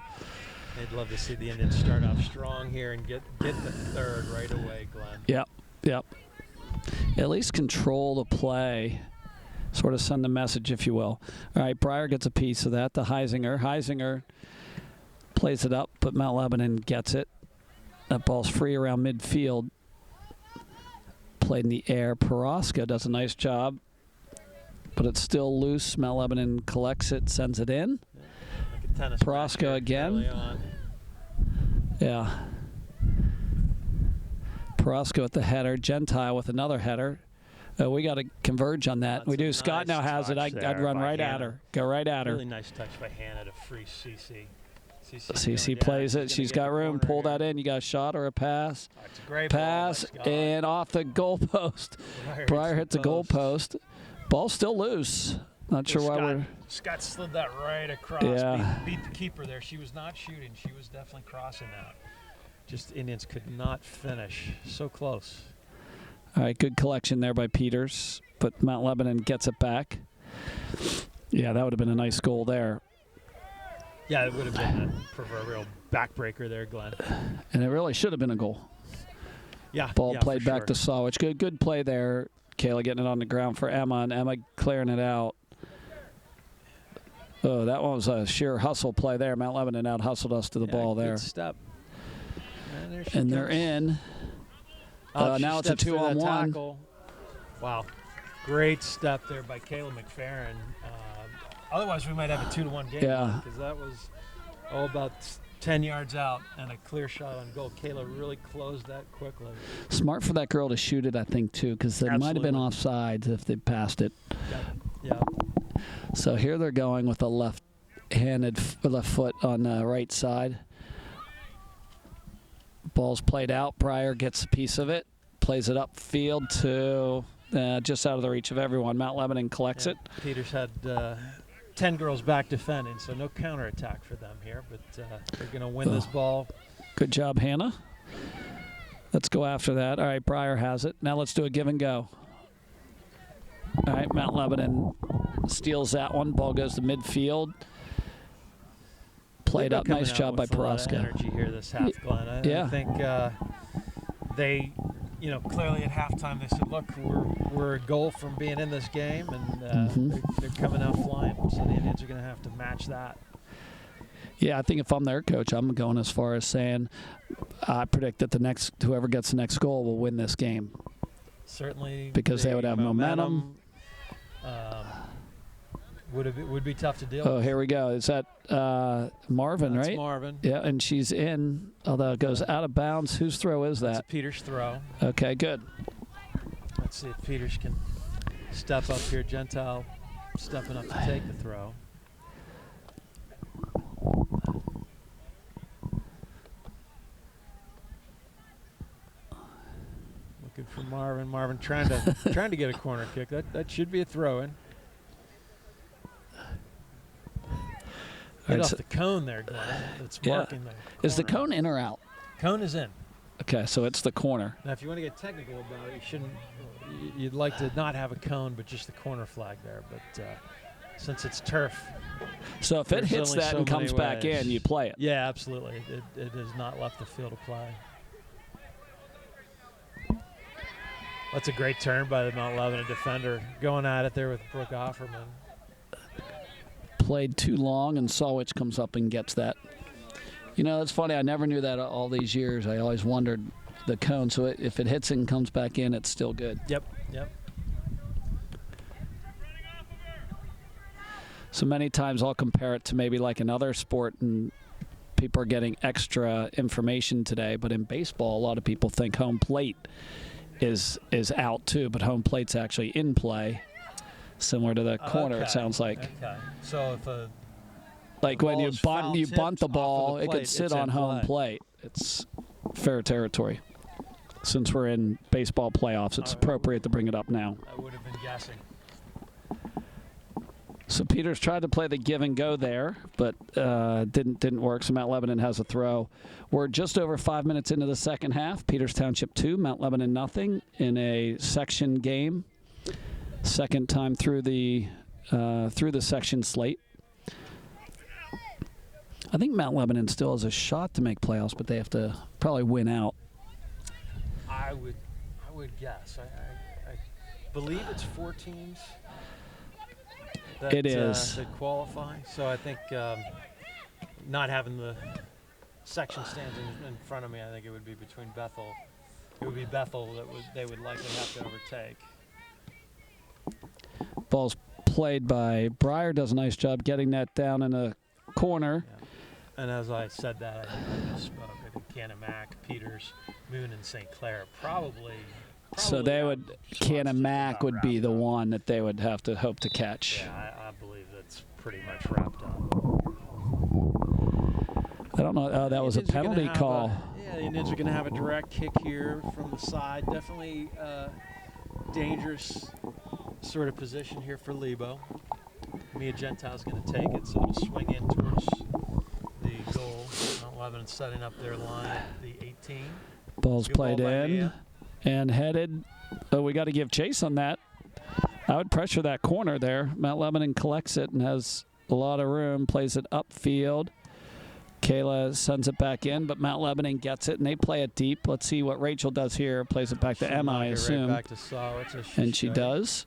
I'd love to see the Indians start off strong here and get the third right away, Glenn. Yep. At least control the play. Sort of send the message, if you will. All right, Breyer gets a piece of that to Heisinger. Heisinger plays it up, but Mount Lebanon gets it. That ball's free around midfield. Played in the air. Paraska does a nice job, but it's still loose. Mount Lebanon collects it, sends it in. Like a tennis Paraska again. Yeah. Paraska with the header. Gentile with another header. We got to converge on that. That's we do. a Scott nice now has it. touch I'd run by right at Hannah. her. Go right at her. Really nice touch by Hannah to free CC. CC plays it. She's got room. Pull that in. You got a shot or a pass. Oh, it's a great Pass ball by Scott. and off the goalpost. Breyer hits the goalpost. Ball's still loose. Not sure why Scott slid that right across. Yeah. Beat the keeper there. She was not shooting. She was definitely crossing that. Just Indians could not finish. So close. All right, good collection there by Peters, but Mount Lebanon gets it back. Yeah, that would have been a nice goal there. Yeah, it would have been a proverbial backbreaker there, Glenn. And it really should have been a goal. Yeah. Ball played for back sure. to Sawich. Good play there. Kayla getting it on the ground for Emma, and Emma clearing it out. Oh, that one was a sheer hustle play there. Mount Lebanon out-hustled us to the ball there. Good step. And, there she And they're comes. in. She now it's a steps through that 2-on-1. tackle. Wow. Great step there by Kayla McFerrin. Otherwise, we might have a 2-1 game. Yeah. Because that was about 10 yards out and a clear shot on goal. Kayla really closed that quickly. Smart for that girl to shoot it, I think, too, because they might have been offsides if they passed it. Yeah. So here they're going with a left foot on the right side. Ball's played out. Breyer gets a piece of it, plays it upfield to just out of the reach of everyone. Mount Lebanon collects it. Peters had 10 girls back defending, so no counterattack for them here, but they're going to win this ball. Good job, Hannah. Let's go after that. All right, Breyer has it. Now let's do a give and go. All right, Mount Lebanon steals that one. Ball goes to midfield. Played up. Nice job by Paraska. Energy here this half, Glenn. I think they, clearly at halftime they said, look, we're a goal from being in this game, and they're coming out flying. So the Indians are going to have to match that. Yeah, I think if I'm their coach, I'm going as far as saying I predict that whoever gets the next goal will win this game. Certainly, because they would have momentum. Would be tough to deal with. Oh, here we go. Is that Marvin, That's right? Marvin. Yeah, and she's in, although it goes out of bounds. Whose throw is that? That's Peters' throw. Okay, good. Let's see if Peters can step up here. Gentile stepping up to take the throw. Looking for Marvin. Marvin trying to get a corner kick. That should be a throw in. Hit off the cone there, Glenn. It's marking the corner. Is the cone in or out? Cone is in. Okay, so it's the corner. Now, if you want to get technical about it, you'd like to not have a cone, but just the corner flag there. But since it's turf. So if it hits that and comes back in, you play it. Yeah, absolutely. It has not left the field of play. That's a great turn by the Mount Lebanon defender. Going at it there with Brooke Offerman. Played too long, and Sawich comes up and gets that. It's funny. I never knew that all these years. I always wondered the cone. So if it hits and comes back in, it's still good. Yep. So many times I'll compare it to maybe like another sport, and people are getting extra information today. But in baseball, a lot of people think home plate is out too, but home plate's actually in play, similar to the corner. It sounds like. Okay. So if Like The when ball you is bunt, foul you tipped bunt the off of ball, the it plate, could sit it's on in home play. plate. It's fair territory. Since we're in baseball playoffs, it's appropriate to bring it up now. I would have been guessing. So Peters tried to play the give and go there, but didn't work. So Mount Lebanon has a throw. We're just over 5 minutes into the second half. Peters Township 2, Mount Lebanon nothing in a section game. Second time through the section slate. I think Mount Lebanon still has a shot to make playoffs, but they have to probably win out. I would guess. I believe it's 4 teams. It is. That qualify. So I think not having the section stands in front of me, I think it would be between Bethel. It would be Bethel that they would likely have to overtake. Ball's played by Breyer. Does a nice job getting that down in a corner. Yeah. And as I said that, I misspoke. I think Canamac, Peters, Moon, and St. Clair probably. So they would, Canamac would be the one that they would have to hope to catch. Yeah, I believe that's pretty much wrapped up. I don't know. Oh, that was a penalty call. Yeah, the Indians are going to have a direct kick here from the side. Definitely dangerous sort of position here for Lebo. Mia Gentile's going to take it, so it'll swing in towards the goal. Mount Lebanon setting up their line at the 18. Ball's Good played ball by in Mia. and headed. Oh, we got to give chase on that. I would pressure that corner there. Mount Lebanon collects it and has a lot of room, plays it upfield. Kayla sends it back in, but Mount Lebanon gets it, and they play it deep. Let's see what Rachel does here. Plays it back to Emma, I assume. Right back to Sawicz, And she does.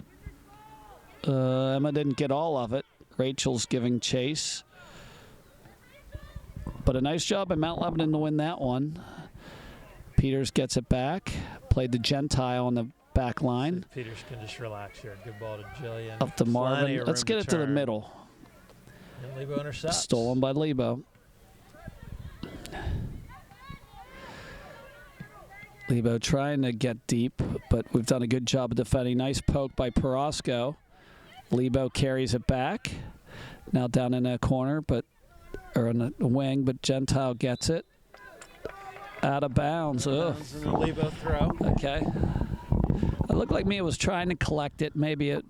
Emma didn't get all of it. Rachel's giving chase. But a nice job by Mount Lebanon to win that one. Peters gets it back. Played the Gentile on the back line. Peters can just relax here. Good ball to Jillian. Up to Plenty Marvin. of Let's room get it to the turn. middle. And Lebo intercepts. Stolen by Lebo. Lebo trying to get deep, but we've done a good job of defending. Nice poke by Perosco. Lebo carries it back. Now down in a corner, or in a wing, but Gentile gets it. Out of bounds. Ugh. And the Lebo throw. Okay. It looked like Mia was trying to collect it. Maybe it,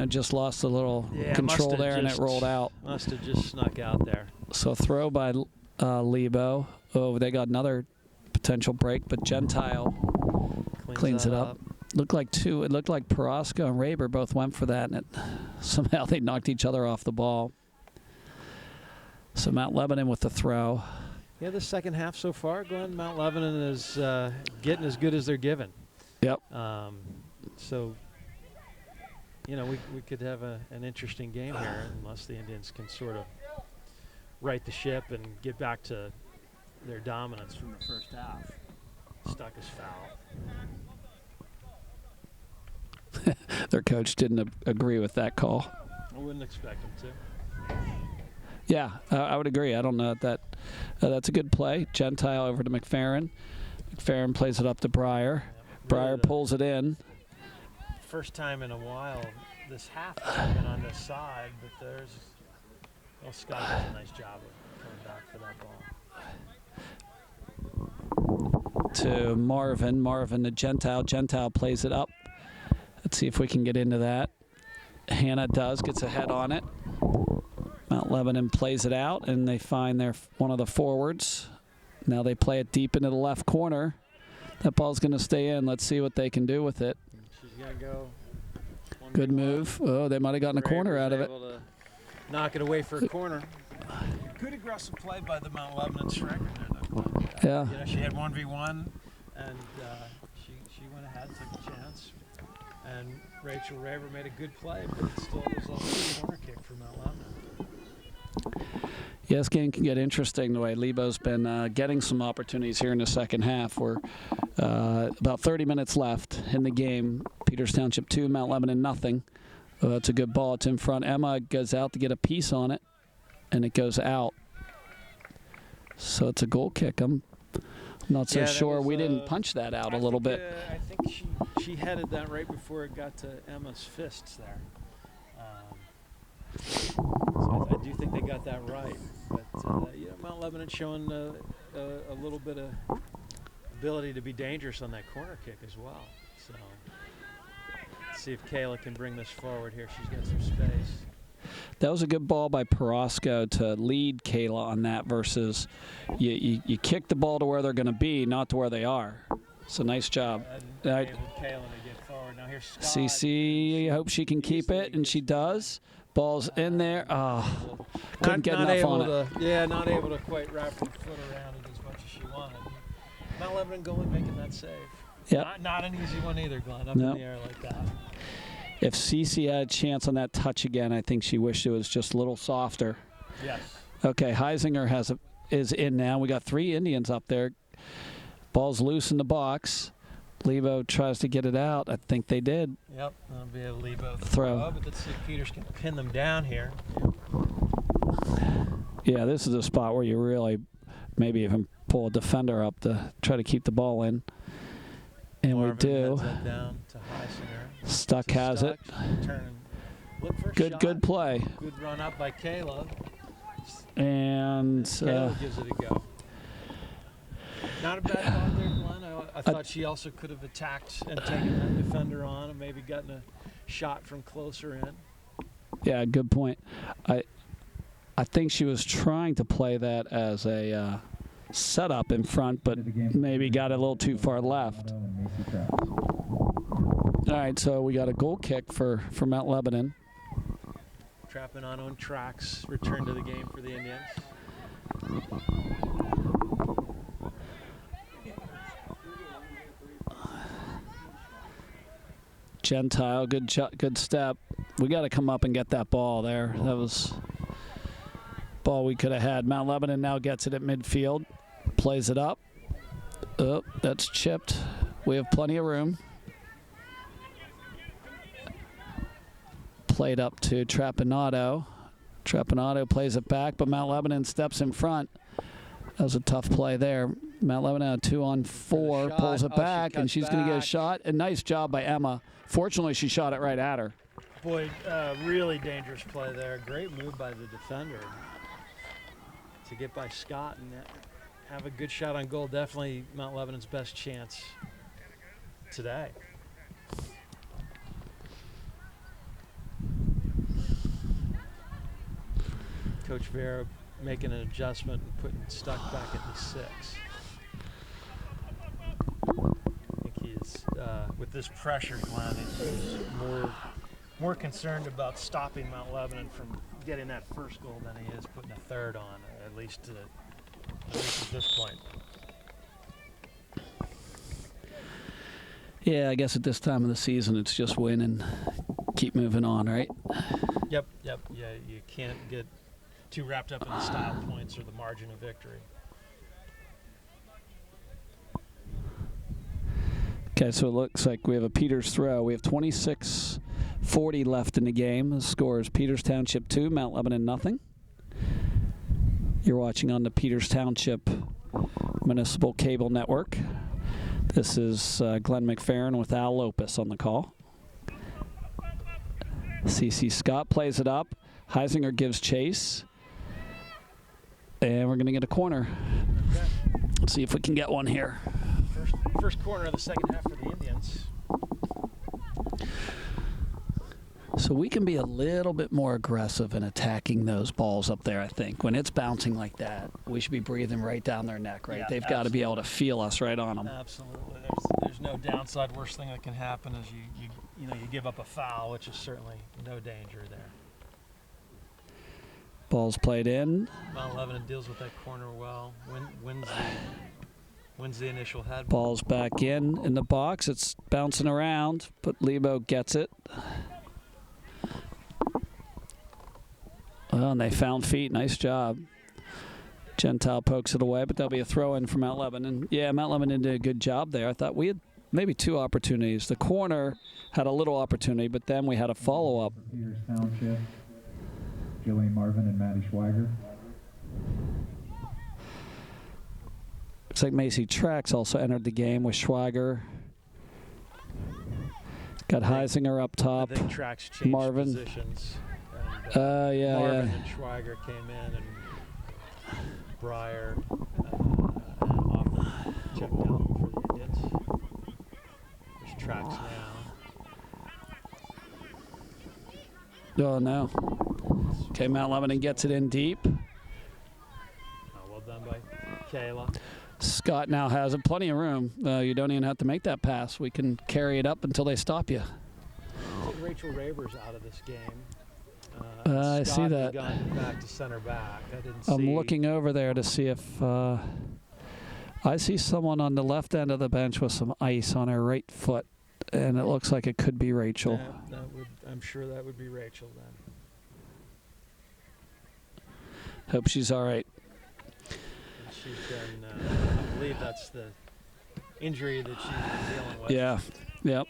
just lost a little control there and it rolled out. Must have just snuck out there. So throw by Lebo. Oh, they got another potential break, but Gentile cleans it up. Looked like two. It looked like Perosco and Raber both went for that, and somehow they knocked each other off the ball. So Mount Lebanon with the throw. Yeah, the second half so far, Glenn, Mount Lebanon is getting as good as they're given. Yep. So, we could have an interesting game here unless the Indians can sort of right the ship and get back to their dominance from the first half. Stuck is foul. Their coach didn't agree with that call. I wouldn't expect them to. Yeah, I would agree. I don't know that that's a good play. Gentile over to McFerrin. McFerrin plays it up to Breyer. Breyer pulls it in. First time in a while this half has been on this side, but Scott does a nice job of coming back for that ball. To Marvin. Marvin to Gentile. Gentile plays it up. Let's see if we can get into that. Hannah does, gets a head on it. Mount Lebanon plays it out, and they find one of the forwards. Now they play it deep into the left corner. That ball's going to stay in. Let's see what they can do with it. She's going to go. Good move. Oh, they might have gotten a corner out of it. Able to knock it away for a corner. Good aggressive play by the Mount Lebanon striker there. Yeah. She had 1v1, and she went ahead, took a chance. And Rachel Raver made a good play, but it still was a corner kick for Mount Lebanon. Yeah, this game can get interesting the way Lebo's been getting some opportunities here in the second half. We're about 30 minutes left in the game. Peters Township 2, Mount Lebanon nothing. It's a good ball. It's in front. Emma goes out to get a piece on it, and it goes out. So it's a goal kick. I'm not so sure. We didn't punch that out a little bit. I think she headed that right before it got to Emma's fists there. So I do think they got that right. But Mount Lebanon showing a little bit of ability to be dangerous on that corner kick as well. So let's see if Kayla can bring this forward here. She's got some space. That was a good ball by Perosco to lead Kayla on that versus you kick the ball to where they're going to be, not to where they are. So nice job. Kayla to get forward. Now here's Scott. CC, hope she can keep it, and she does. Ball's in there. Oh, couldn't get enough on it. Yeah, not able to quite wrap her foot around it as much as she wanted. Mount Lebanon going making that save. Yep. Not an easy one either, Glenn, up in the air like that. If CC had a chance on that touch again, I think she wished it was just a little softer. Yes. Okay, Heisinger is in now. We got 3 Indians up there. Ball's loose in the box. Lebo tries to get it out. I think they did. Yep, that'll be a Lebo throw. But let's see if Peters can pin them down here. Yeah, this is a spot where you really maybe even pull a defender up to try to keep the ball in. And Marvin we do. heads that down to Heisinger. Stuck has it. Look for a Good, shot. good play. Good run up by Kayla. And Kayla gives it a go. Not a bad ball there, Glenn. I thought she also could have attacked and taken that defender on and maybe gotten a shot from closer in. yeah, good point. I think she was trying to play that as a setup in front, but maybe got a little too far left. All right, so we got a goal kick for Mount Lebanon. Trapanano and Trax return to the game for the Indians. Gentile, good step. We got to come up and get that ball there. That was ball we could have had. Mount Lebanon now gets it at midfield, plays it up. Oh, that's chipped. We have plenty of room. Played up to Trapanado. Trapanado plays it back, but Mount Lebanon steps in front. That was a tough play there. Mount Lebanon 2-on-4, pulls it back, and she's going to get a shot. A nice job by Emma. Fortunately, she shot it right at her. Boy, really dangerous play there. Great move by the defender to get by Scott and have a good shot on goal. Definitely Mount Lebanon's best chance today. Coach Vera making an adjustment and putting Stuck back at the 6. I think he's, with this pressure, Glenn, he's more concerned about stopping Mount Lebanon from getting that first goal than he is putting a third on, at least at this point. Yeah, I guess at this time of the season, it's just win and keep moving on, right? Yep. Yeah, you can't get too wrapped up in the style points or the margin of victory. Okay, so it looks like we have a Peters throw. We have 26:40 left in the game. The score is Peters Township 2, Mount Lebanon nothing. You're watching on the Peters Township Municipal Cable Network. This is Glenn McFerrin with Al Lopez on the call. CC Scott plays it up. Heisinger gives chase. And we're going to get a corner. Okay. Let's see if we can get one here. First corner of the second half for the Indians. So we can be a little bit more aggressive in attacking those balls up there, I think. When it's bouncing like that, we should be breathing right down their neck, right? Yeah, They've got to be able to feel us right on them. Absolutely. There's no downside. Worst thing that can happen is you give up a foul, which is certainly no danger there. Ball's played in. Mount Lebanon deals with that corner well. Wins the initial head. Ball's back in the box. It's bouncing around, but Lebo gets it. Well, and they found feet. Nice job. Gentile pokes it away, but there'll be a throw-in from Mount Lebanon. Yeah, Mount Lebanon did a good job there. I thought we had maybe 2 opportunities. The corner had a little opportunity, but then we had a follow-up. Peters Township, Jillian Marvin and Maddie Schweiger. Looks like Macy Trax also entered the game with Schweiger. Got Heisinger up top. I think Trax changed Marvin. positions. And Yeah, Marvin yeah. and Schweiger came in, and Breyer and Hoffman checked out for the Indians. There's tracks now. Oh, no. Okay, Mount Lebanon gets it in deep. Oh, well done by Kayla. Scott now has it. Plenty of room. You don't even have to make that pass. We can carry it up until they stop you. I think Rachel Raber's out of this game. I Scott see has that. gone back to center back. I didn't see. I'm looking over there to see if I see someone on the left end of the bench with some ice on her right foot, and it looks like it could be Rachel. Yeah, I'm sure that would be Rachel then. Hope she's all right. She's been, I believe that's the injury that she's been dealing with. Yeah. Yep.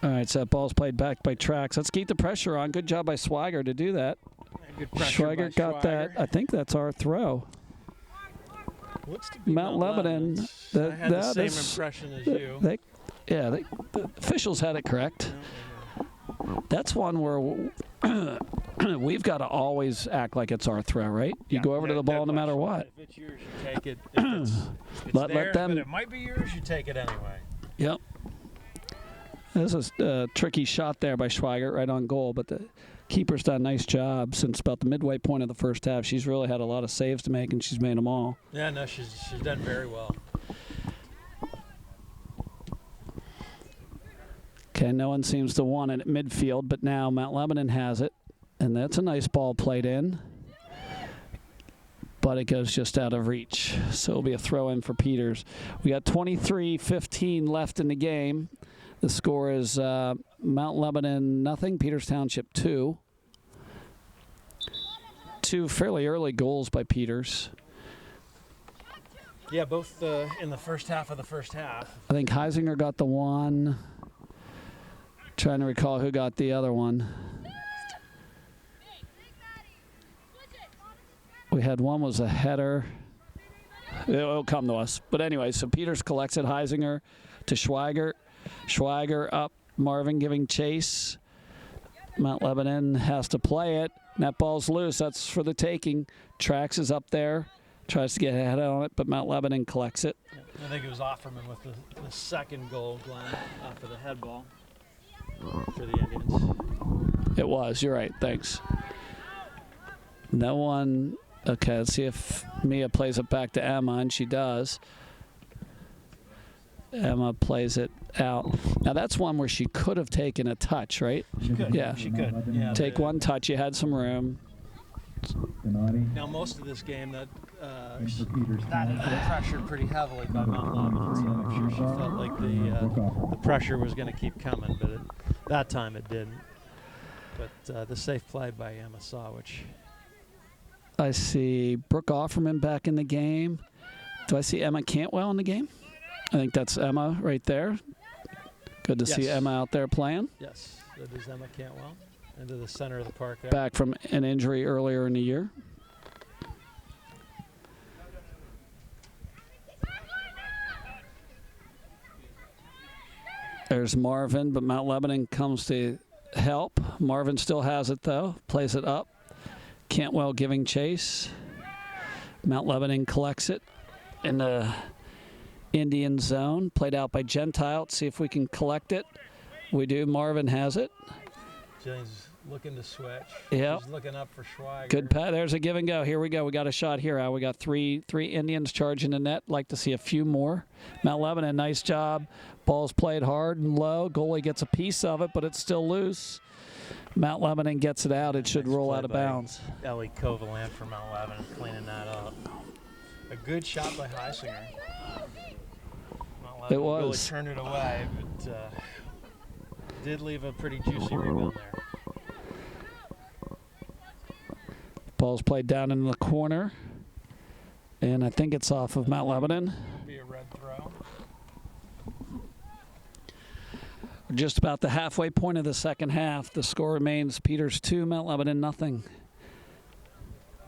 All right, so that ball's played back by Trax. Let's keep the pressure on. Good job by Swigert to do that. Good pressure by Schweiger got that. I think that's our throw. Looks to be Mount Lebanon. I had the same impression as you. The officials had it correct. That's one where we've got to always act like it's our throw, right? You go over to the ball no matter what. If it's yours, you take it. If it's Let theirs, them. but it might be yours, you take it anyway. Yep. This is a tricky shot there by Schweigert right on goal, but the keeper's done a nice job since about the midway point of the first half. She's really had a lot of saves to make, and she's made them all. Yeah, no, she's done very well. Okay, no one seems to want it at midfield, but now Mount Lebanon has it, and that's a nice ball played in, but it goes just out of reach. So it'll be a throw-in for Peters. We got 23-15 left in the game. The score is Mount Lebanon 0, Peters Township 2. Two fairly early goals by Peters. Yeah, both in the first half of the first half. I think Heisinger got the one. Trying to recall who got the other one. We had one was a header. It'll come to us. But anyway, so Peters collects it. Heisinger to Schweigert. Schweiger up, Marvin giving chase. Mount Lebanon has to play it. That ball's loose. That's for the taking. Trax is up there. Tries to get ahead on it, but Mount Lebanon collects it. I think it was Offerman with the second goal, Glenn, for the head ball for the Indians. It was. You're right. Thanks. No one. Okay, let's see if Mia plays it back to Emma, and she does. Emma plays it out. Now, that's one where she could have taken a touch, right? She could. Yeah. She could. Yeah, Take one touch. You had some room. Now, most of this game, that had been pressured pretty heavily by Mount Lebanon, so I'm sure she felt like the pressure was going to keep coming, but that time it didn't. But the safe play by Emma Sawich. I see Brooke Offerman back in the game. Do I see Emma Cantwell in the game? I think that's Emma right there. Good to see Emma out there playing. Yes, that is Emma Cantwell into the center of the park there. Back from an injury earlier in the year. There's Marvin, but Mount Lebanon comes to help. Marvin still has it, though. Plays it up. Cantwell giving chase. Mount Lebanon collects it in the Indian zone. Played out by Gentile. Let's see if we can collect it. We do. Marvin has it. Jillian's looking to switch. Yeah. She's looking up for Schweiger. Good pass. There's a give and go. Here we go. We got a shot here, Al. We got three Indians charging the net. Like to see a few more. Mount Lebanon, nice job. Ball's played hard and low. Goalie gets a piece of it, but it's still loose. Mount Lebanon gets it out. It should roll out of bounds. Ellie Kovalant from Mount Lebanon cleaning that up. A good shot by Heisinger. It was. Goalie turned it away, but did leave a pretty juicy rebound there. Ball's played down in the corner, and I think it's off of Mount Lebanon. Be a red throw. We're just about the halfway point of the second half. The score remains Peters 2, Mount Lebanon 0.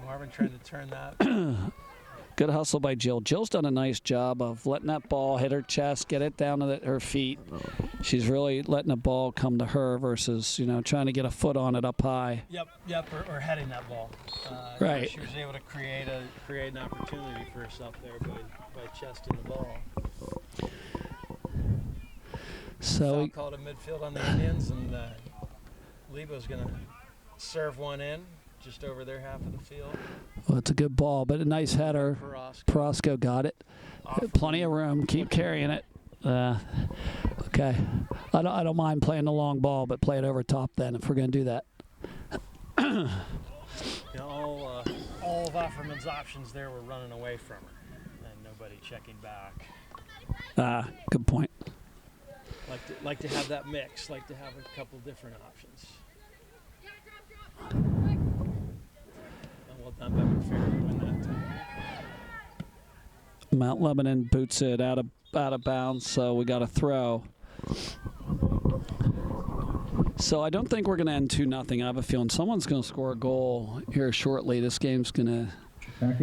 Marvin trying to turn that. Good hustle by Jill. Jill's done a nice job of letting that ball hit her chest, get it down to her feet. She's really letting the ball come to her versus, trying to get a foot on it up high. Yep, or heading that ball. Right. She was able to create an opportunity for herself there by chesting the ball. So Foul called a midfield on the Indians, and Lebo's going to serve one in just over their half of the field. Well, it's a good ball, but a nice header. Perosco got it. Plenty of room. Keep carrying it. Okay. I don't mind playing the long ball, but play it over top then if we're going to do that. All of Offerman's options there were running away from her, and nobody checking back. Good point. Like to have that mix. Like to have a couple different options. Well done by McPherson to win that time. Mount Lebanon boots it out of bounds, so we got a throw. So I don't think we're going to end 2-0. I have a feeling someone's going to score a goal here shortly. This game's going to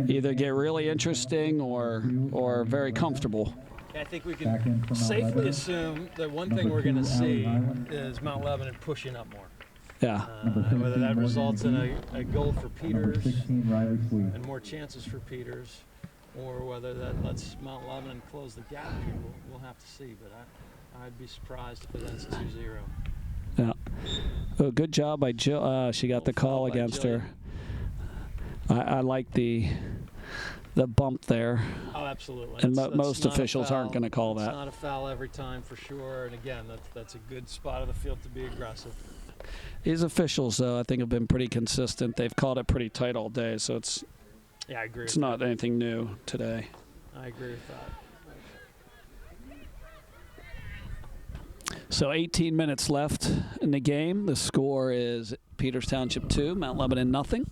either get really interesting or very comfortable. I think we can safely assume that one thing we're going to see is Mount Lebanon pushing up more. Yeah. Whether that results in a goal for Peters and more chances for Peters, or whether that lets Mount Lebanon close the gap here, we'll have to see. But I'd be surprised if it ends 2-0. Yeah. Oh, good job by Jill. She got the call against her. I like the bump there. Oh, absolutely. And most officials aren't going to call that. It's not a foul every time for sure. And again, that's a good spot of the field to be aggressive. These officials, though, I think have been pretty consistent. They've called it pretty tight all day, so it's I agree. It's not anything new today. I agree with that. So 18 minutes left in the game. The score is Peters Township 2, Mount Lebanon nothing.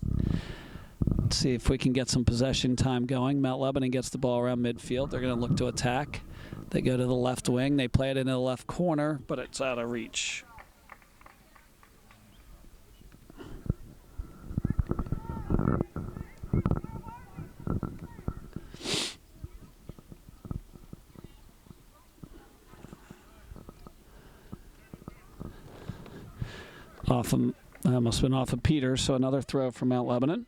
Let's see if we can get some possession time going. Mount Lebanon gets the ball around midfield. They're going to look to attack. They go to the left wing. They play it into the left corner, but it's out of reach. Must have been off of Peters, so another throw from Mount Lebanon.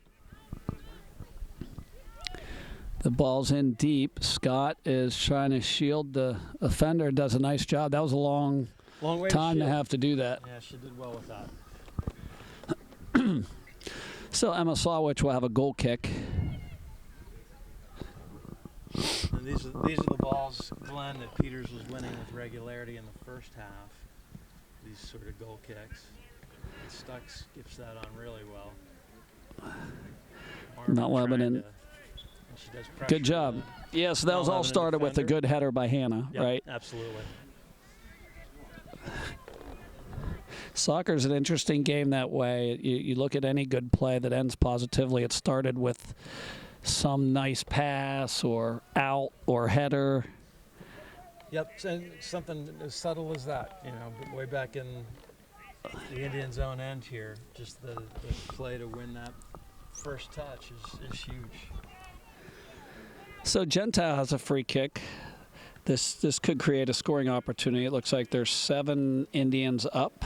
The ball's in deep. Scott is trying to shield the offender. Does a nice job. That was a long way time to have to do that. Yeah, she did well with that. So Emma Sawich will have a goal kick. And these are the balls, Glenn, that Peters was winning with regularity in the first half. These sort of goal kicks. Stuck skips that on really well. Mount Lebanon. Good job. Yes, that was all started with a good header by Hannah, right? Absolutely. Soccer's an interesting game that way. You look at any good play that ends positively. It started with some nice pass or out or header. Yep, and something as subtle as that. Way back in the Indians' own end here, just the play to win that first touch is huge. So Gentile has a free kick. This could create a scoring opportunity. It looks like there's 7 Indians up.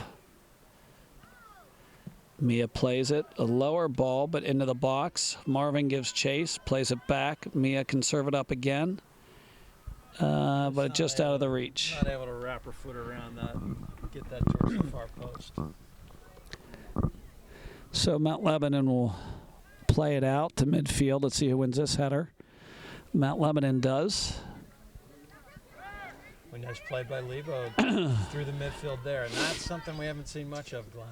Mia plays it, a lower ball, but into the box. Marvin gives chase, plays it back. Mia can serve it up again, but just out of the reach. Not able to wrap her foot around that and get that towards the far post. So Mount Lebanon will play it out to midfield. Let's see who wins this header. Mount Lebanon does. Nice play by Lebo through the midfield there, and that's something we haven't seen much of, Glenn.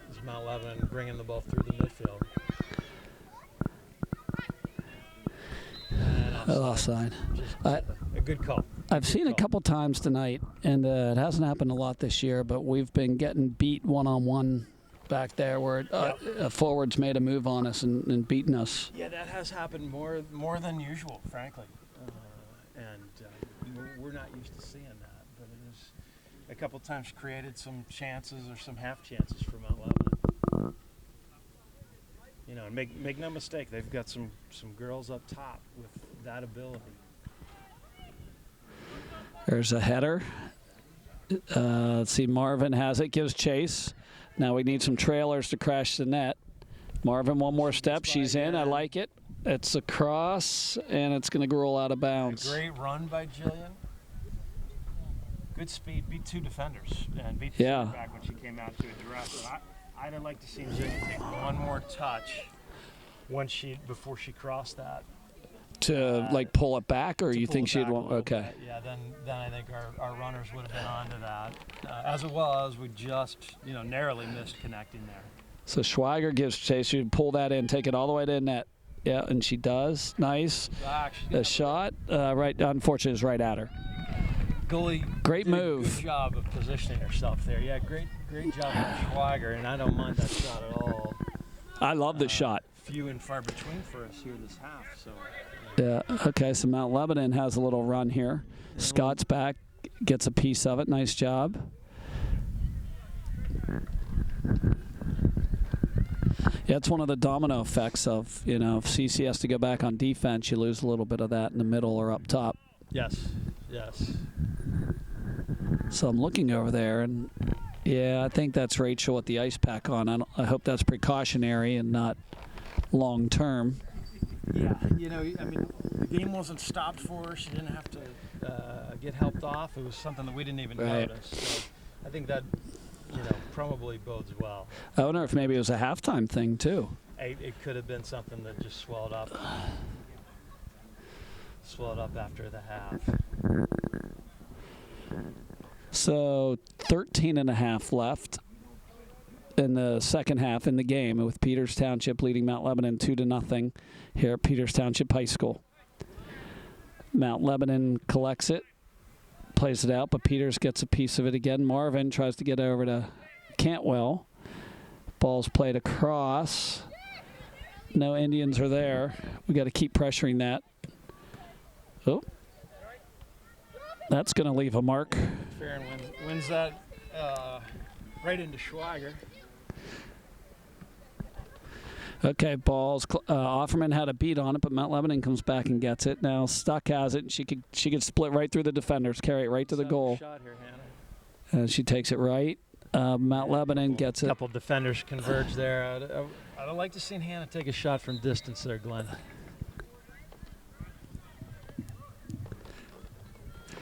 Is Mount Lebanon bringing the ball through the midfield. Offside. A good call. I've seen a couple times tonight, and it hasn't happened a lot this year, but we've been getting beat one-on-one back there where a forward's made a move on us and beaten us. Yeah, that has happened more than usual, frankly. We're not used to seeing that, but it has a couple times created some chances or some half chances for Mount Lebanon. And make no mistake, they've got some girls up top with that ability. There's a header. Let's see, Marvin has it, gives chase. Now we need some trailers to crash the net. Marvin, one more step. She's in. I like it. It's a cross, and it's going to roll out of bounds. A great run by Jillian. Good speed. Beat 2 defenders and beat the back when she came out to address it. I'd have liked to see Jillian take one more touch before she crossed that. To like pull it back, or you think she'd want? Okay. Bit. Yeah, then I think our runners would have been onto that. As well as we just narrowly missed connecting there. So Schweiger gives chase. She'd pull that in, take it all the way to the net. Yeah, and she does. Nice. The shot, right. Unfortunately, is right at her. Goalie. Great move. Good job of positioning herself there. Yeah, great job from Schweiger, and I don't mind that shot at all. I love the shot. Few and far between for us here this half. So. Yeah. Okay. So Mount Lebanon has a little run here. Scott's back, gets a piece of it. Nice job. Yeah, it's one of the domino effects of, if CC has to go back on defense, you lose a little bit of that in the middle or up top. Yes. So I'm looking over there, and yeah, I think that's Rachel with the ice pack on. I hope that's precautionary and not long term. Yeah, the game wasn't stopped for her. She didn't have to get helped off. It was something that we didn't even notice. So I think that, probably bodes well. I wonder if maybe it was a halftime thing, too. It could have been something that just swelled up after the half. So 13.5 left in the second half in the game, with Peters Township leading Mount Lebanon 2-0 here at Peters Township High School. Mount Lebanon collects it, plays it out, but Peters gets a piece of it again. Marvin tries to get over to Cantwell. Ball's played across. No Indians are there. We got to keep pressuring that. Oh, that's going to leave a mark. Farron wins that right into Schweiger. Okay, balls. Offerman had a beat on it, but Mount Lebanon comes back and gets it. Now Stuck has it, and she could split right through the defenders, carry it right to the goal. Shot here, Hannah. And she takes it right. Mount Lebanon gets it. A couple defenders converge there. I'd like to see Hannah take a shot from distance there, Glenn.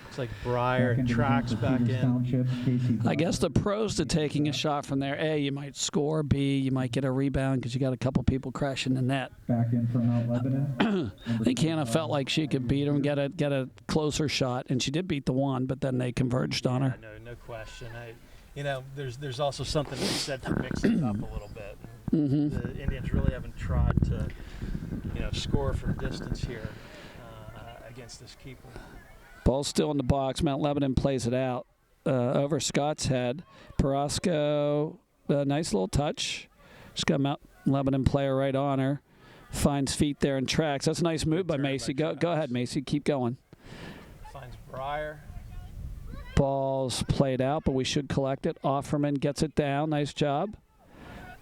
Looks like Breyer tracks back in. I guess the pros to taking a shot from there, A, you might score. B, you might get a rebound because you got a couple people crashing the net. Back in from Mount Lebanon. I think Hannah felt like she could beat him, get a closer shot, and she did beat the one, but then they converged on her. No question. There's also something to be said for mixing it up a little bit. The Indians really haven't tried to, score from distance here against this keeper. Ball's still in the box. Mount Lebanon plays it out over Scott's head. Parasco, nice little touch. Just got Mount Lebanon player right on her. Finds feet there and tracks. That's a nice move by Macy. Go ahead, Macy. Keep going. Finds Breyer. Ball's played out, but we should collect it. Offerman gets it down. Nice job.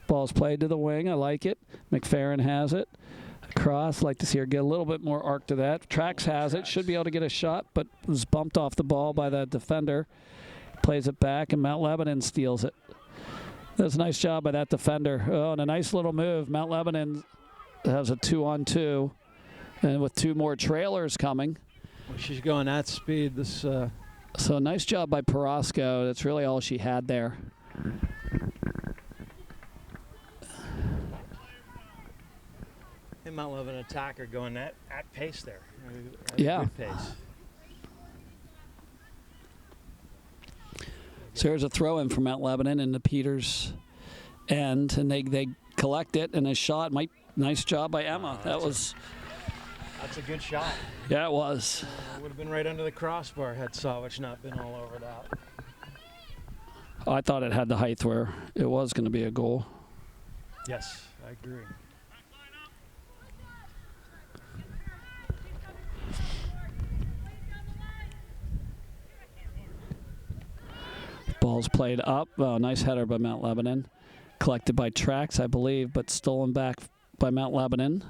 Ball's played to the wing. I like it. McFerrin has it. Cross, like to see her get a little bit more arc to that. Trax has it, should be able to get a shot, but was bumped off the ball by the defender. Plays it back, and Mount Lebanon steals it. That's a nice job by that defender. Oh, and a nice little move. Mount Lebanon has a 2-on-2, and with 2 more trailers coming. Well, she's going at speed. So nice job by Parasco. That's really all she had there. Mount Lebanon attacker going at pace there. Yeah. Good pace. So here's a throw in from Mount Lebanon in the Peters end, and they collect it, and a shot. Nice job by Emma. That's a good shot. Yeah, it was. Would have been right under the crossbar had Savage not been all over that. I thought it had the height where it was going to be a goal. Yes, I agree. Ball's played up. Oh, nice header by Mount Lebanon. Collected by Trax, I believe, but stolen back by Mount Lebanon.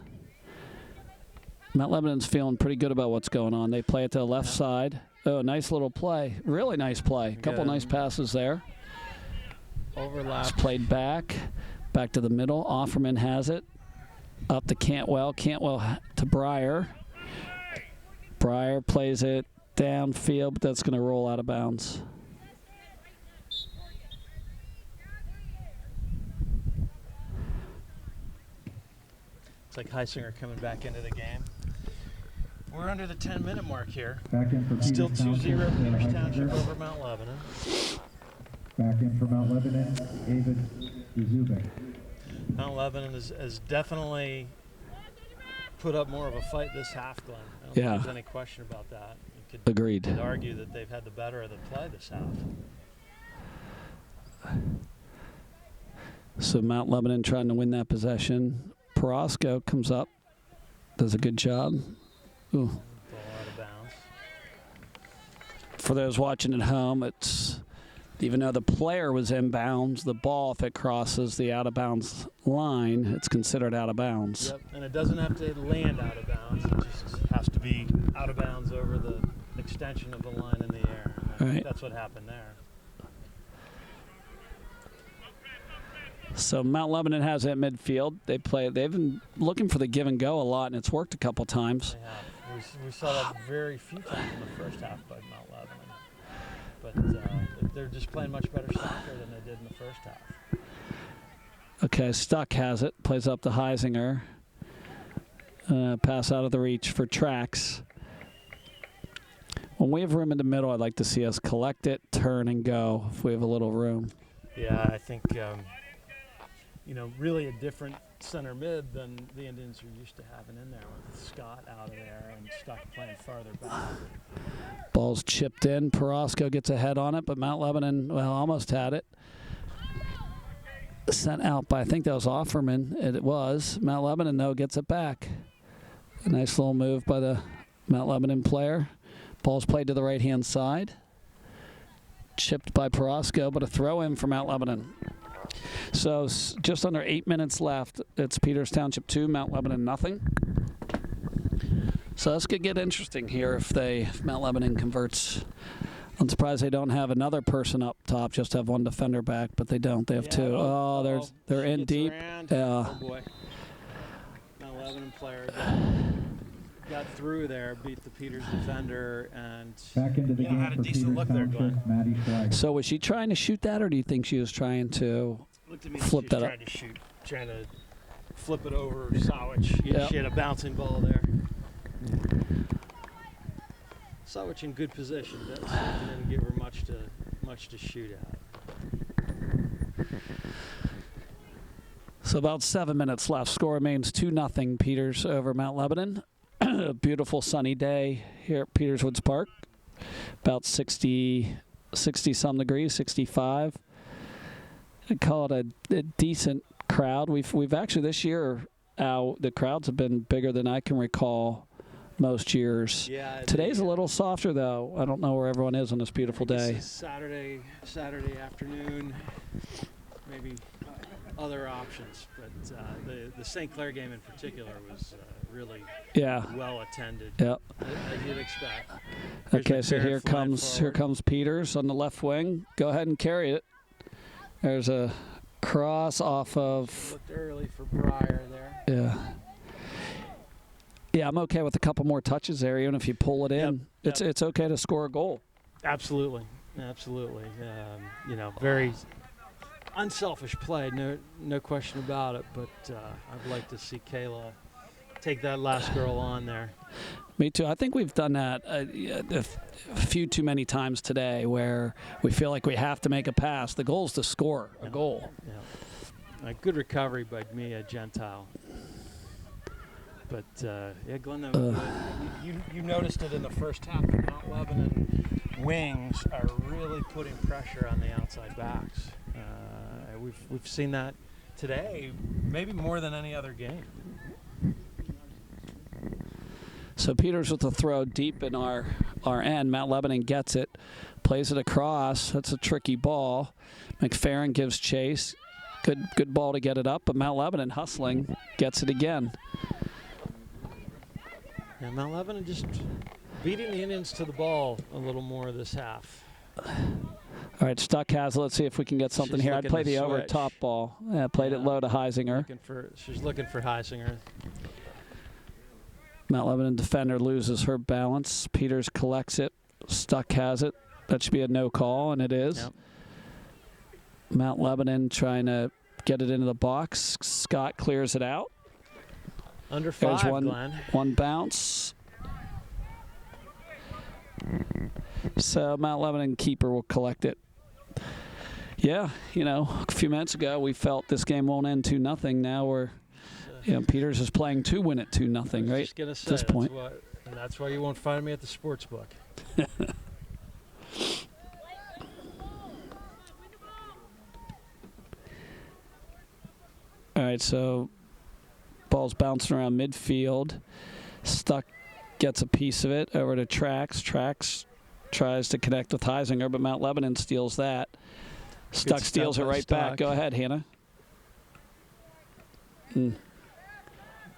Mount Lebanon's feeling pretty good about what's going on. They play it to the left side. Oh, nice little play. Really nice play. Couple nice passes there. Overlap. It's played back to the middle. Offerman has it. Up to Cantwell. Cantwell to Breyer. Breyer plays it downfield, but that's going to roll out of bounds. It's like Heisinger coming back into the game. We're under the 10-minute mark here. Back in for Still Peters 2-0 Township, Peters Heisinger. Township over Mount Lebanon. Back in for Mount Lebanon, David Zubik. Mount Lebanon has definitely put up more of a fight this half, Glenn. I don't think there's any question about that. You Agreed. could argue that they've had the better of the play this half. So Mount Lebanon trying to win that possession. Porosco comes up, does a good job. Ooh. Ball out of bounds. For those watching at home, it's even though the player was in bounds, the ball, if it crosses the out-of-bounds line, it's considered out of bounds. Yep, and it doesn't have to land out of bounds. It just has to be out of bounds over the extension of the line in the air. Right. That's what happened there. So Mount Lebanon has it at midfield. They've been looking for the give and go a lot, and it's worked a couple times. They have. We saw that very few times in the first half by Mount Lebanon. But they're just playing much better soccer than they did in the first half. Okay, Stuck has it. Plays up to Heisinger. Pass out of the reach for Trax. When we have room in the middle, I'd like to see us collect it, turn, and go if we have a little room. Yeah, I think, really a different center mid than the Indians are used to having in there, with Scott out of there and Stuck playing farther back. Ball's chipped in. Porosco gets a head on it, but Mount Lebanon, well, almost had it. Sent out by, I think that was Offerman. It was. Mount Lebanon, though, gets it back. A nice little move by the Mount Lebanon player. Ball's played to the right-hand side. Chipped by Porosco, but a throw-in for Mount Lebanon. So just under 8 minutes left. It's Peters Township 2, Mount Lebanon nothing. So this could get interesting here if Mount Lebanon converts. I'm surprised they don't have another person up top, just have one defender back, but they don't. They have two. Oh, they're in deep. Yeah. Oh boy. Mount Lebanon player got through there, beat the Peters defender, and Back into the game had a for decent Peters look there, Glenn. Township, Maddie Schlag. So was she trying to shoot that, or do you think she was trying to Looked at me, flip that up? trying to flip it over Sawich. Yep. She had a bouncing ball there. Sawich in good position, but didn't give her much to shoot at. So about 7 minutes left. Score remains 2-0 Peters over Mount Lebanon. A beautiful sunny day here at Peters Woods Park. About 60-some degrees, 65. I'd call it a decent crowd. We've actually this year, the crowds have been bigger than I can recall most years. Yeah. Today's a little softer, though. I don't know where everyone is on this beautiful day. This is Saturday afternoon, maybe other options, but the St. Clair game in particular was really well attended. Yep. As you'd expect. Okay, so Here's here comes Peters on the left wing. Go ahead and carry it. There's a cross off of. Looked early for Breyer there. Yeah. Yeah, I'm okay with a couple more touches there, even if you pull it in. Yep. It's okay to score a goal. Absolutely. Very unselfish play, no question about it. But I'd like to see Kayla take that last girl on there. Me too. I think we've done that a few too many times today, where we feel like we have to make a pass. The goal is to score a goal. Yeah. A good recovery by Mia Gentile. But Glenn, that was good. You noticed it in the first half. The Mount Lebanon wings are really putting pressure on the outside backs. We've seen that today, maybe more than any other game. So Peters with the throw deep in our end. Mount Lebanon gets it, plays it across. That's a tricky ball. McFerrin gives chase. Good ball to get it up, but Mount Lebanon hustling gets it again. And Mount Lebanon just beating the Indians to the ball a little more this half. All right, Stuck has it. Let's see if we can get something She's here. I'd looking play to the over switch. top ball. Yeah, played it low to Heisinger. She's looking for Heisinger. Mount Lebanon defender loses her balance. Peters collects it. Stuck has it. That should be a no call, and it is. Yep. Mount Lebanon trying to get it into the box. Scott clears it out. Under There's 5, Glenn. one bounce. So Mount Lebanon keeper will collect it. Yeah, you know, a few minutes ago we felt this game won't end 2-0. Now we're, you know, Peters is playing to win it 2-0, right? Just gonna say, at this point. That's why you won't find me at the sports book. All right, so ball's bouncing around midfield. Stuck gets a piece of it over to Trax. Trax tries to connect with Heisinger, but Mount Lebanon steals that. Stuck steals it right back. Go ahead, Hannah.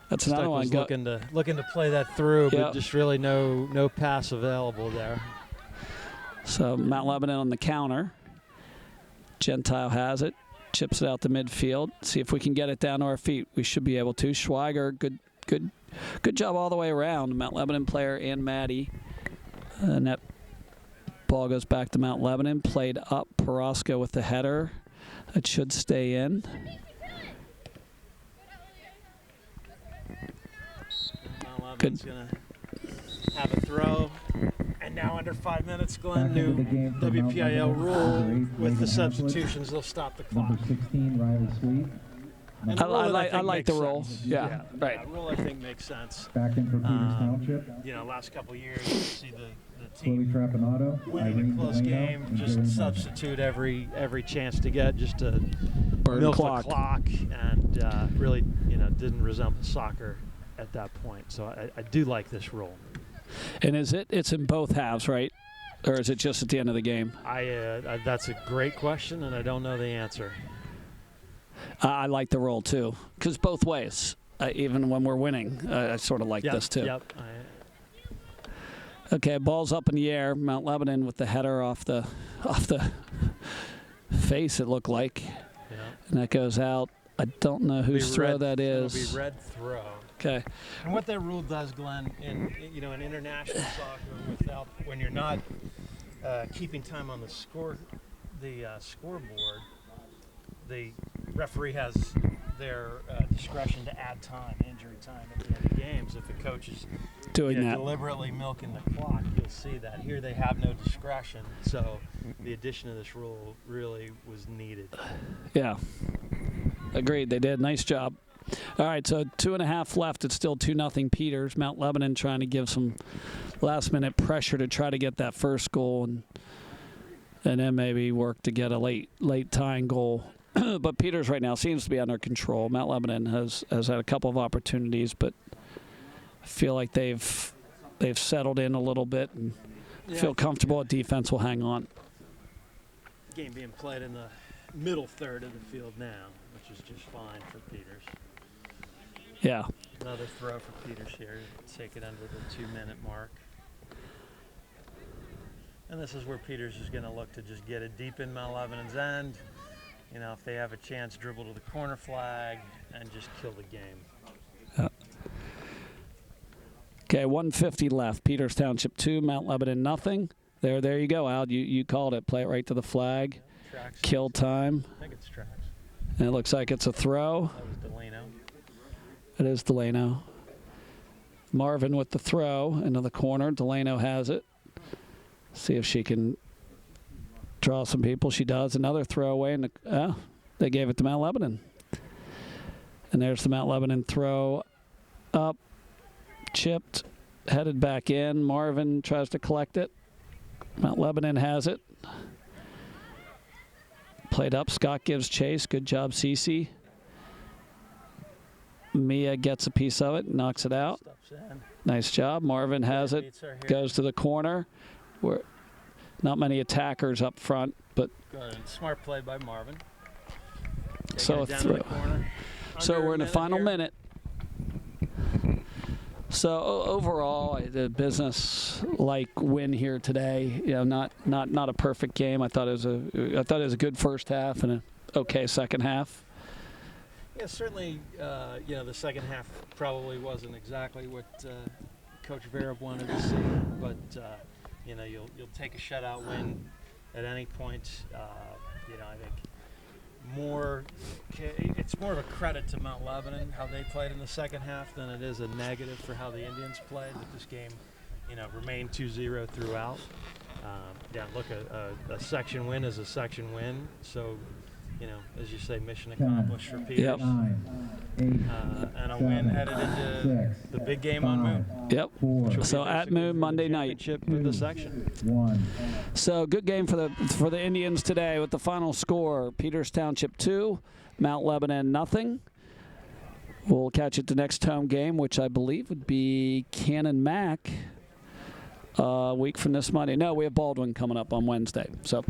That's another Stuck one. was looking to play that through, Yep. but just really no pass available there. So Mount Lebanon on the counter. Gentile has it. Chips it out to midfield. See if we can get it down to our feet. We should be able to. Schweiger, good job all the way around. Mount Lebanon player and Maddie. And that ball goes back to Mount Lebanon. Played up. Porosco with the header. It should stay in. Mount Lebanon's gonna have a throw. And now under 5 minutes, Glenn, Back into new the game for Mount WPIL Lebanon, rule number 8, with the Reagan substitutions, they'll stop the clock. Number 16, Riley Sweet. And the rule I that like think the makes rule. sense. Yeah, right. Yeah, rule I think makes sense. Back in for Peters Township. You know, last couple of years, you see the Chloe team Trapanado. winning Irene a close Delano, game, and just Jerry Martin. substitute every chance to get just to Burn milk clock. the clock, and really, you know, didn't resemble soccer at that point. So I do like this rule. And it's in both halves, right? Or is it just at the end of the game? That's a great question, and I don't know the answer. I like the role too, because both ways. Even when we're winning, I sort of like this too. Yep. Okay, ball's up in the air. Mount Lebanon with the header off the face. It looked like, and that goes out. I don't know whose throw that is. It'll be red throw. Okay. And what that rule does, Glenn, in international soccer, when you're not keeping time on the scoreboard, the referee has their discretion to add time, injury time at the end of games. If a coach is Doing that. deliberately milking the clock, you'll see that. Here they have no discretion, so the addition of this rule really was needed. Yeah. Agreed. They did. Nice job. All right, so 2.5 left. It's still 2-0 Peters. Mount Lebanon trying to give some last-minute pressure to try to get that first goal and then maybe work to get a late tying goal. But Peters right now seems to be under control. Mount Lebanon has had a couple of opportunities, but I feel like they've settled in a little bit and feel comfortable. Defense will hang on. Game being played in the middle third of the field now, which is just fine for Peters. Yeah. Another throw for Peters here. Take it under the 2-minute mark. And this is where Peters is going to look to just get it deep in Mount Lebanon's end. You know, if they have a chance, dribble to the corner flag and just kill the game. Okay, 1:50 left. Peters Township 2, Mount Lebanon nothing. There you go, Al. You called it. Play it right to the flag. Tracks. Kill time. I think it's tracks. And it looks like it's a throw. That was Delano. It is Delano. Marvin with the throw into the corner. Delano has it. See if she can draw some people. She does. Another throwaway. And they gave it to Mount Lebanon. And there's the Mount Lebanon throw up. Chipped. Headed back in. Marvin tries to collect it. Mount Lebanon has it. Played up. Scott gives chase. Good job, Cece. Mia gets a piece of it. Knocks it out. Steps in. Nice job. Marvin has it. Beats her here. Goes to the corner. Where not many attackers up front, but Good. Smart play by Marvin. Taking so it a down to the throw. corner. So Under a we're in the final here. minute. So overall, the business like win here today. You know, not a perfect game. I thought it was a good first half and an okay second half. Yeah, certainly. You know, the second half probably wasn't exactly what Coach Vereb wanted to see, but you know, you'll take a shutout win at any point. You know, I think it's more of a credit to Mount Lebanon how they played in the second half than it is a negative for how the Indians played. That this game, you know, remained 2-0 throughout. Yeah, look, a section win is a section win. So, you know, as you say, mission accomplished for Peters. Yep. 9, 8, And a win headed into the big game on Moon. Yep. 4, So at Moon Monday night. Championship of the section. 1. So good game for the Indians today with the final score: Peters Township 2, Mount Lebanon nothing. We'll catch you at the next home game, which I believe would be Cannon Mac. A week from this Monday. No, we have Baldwin coming up on Wednesday. So.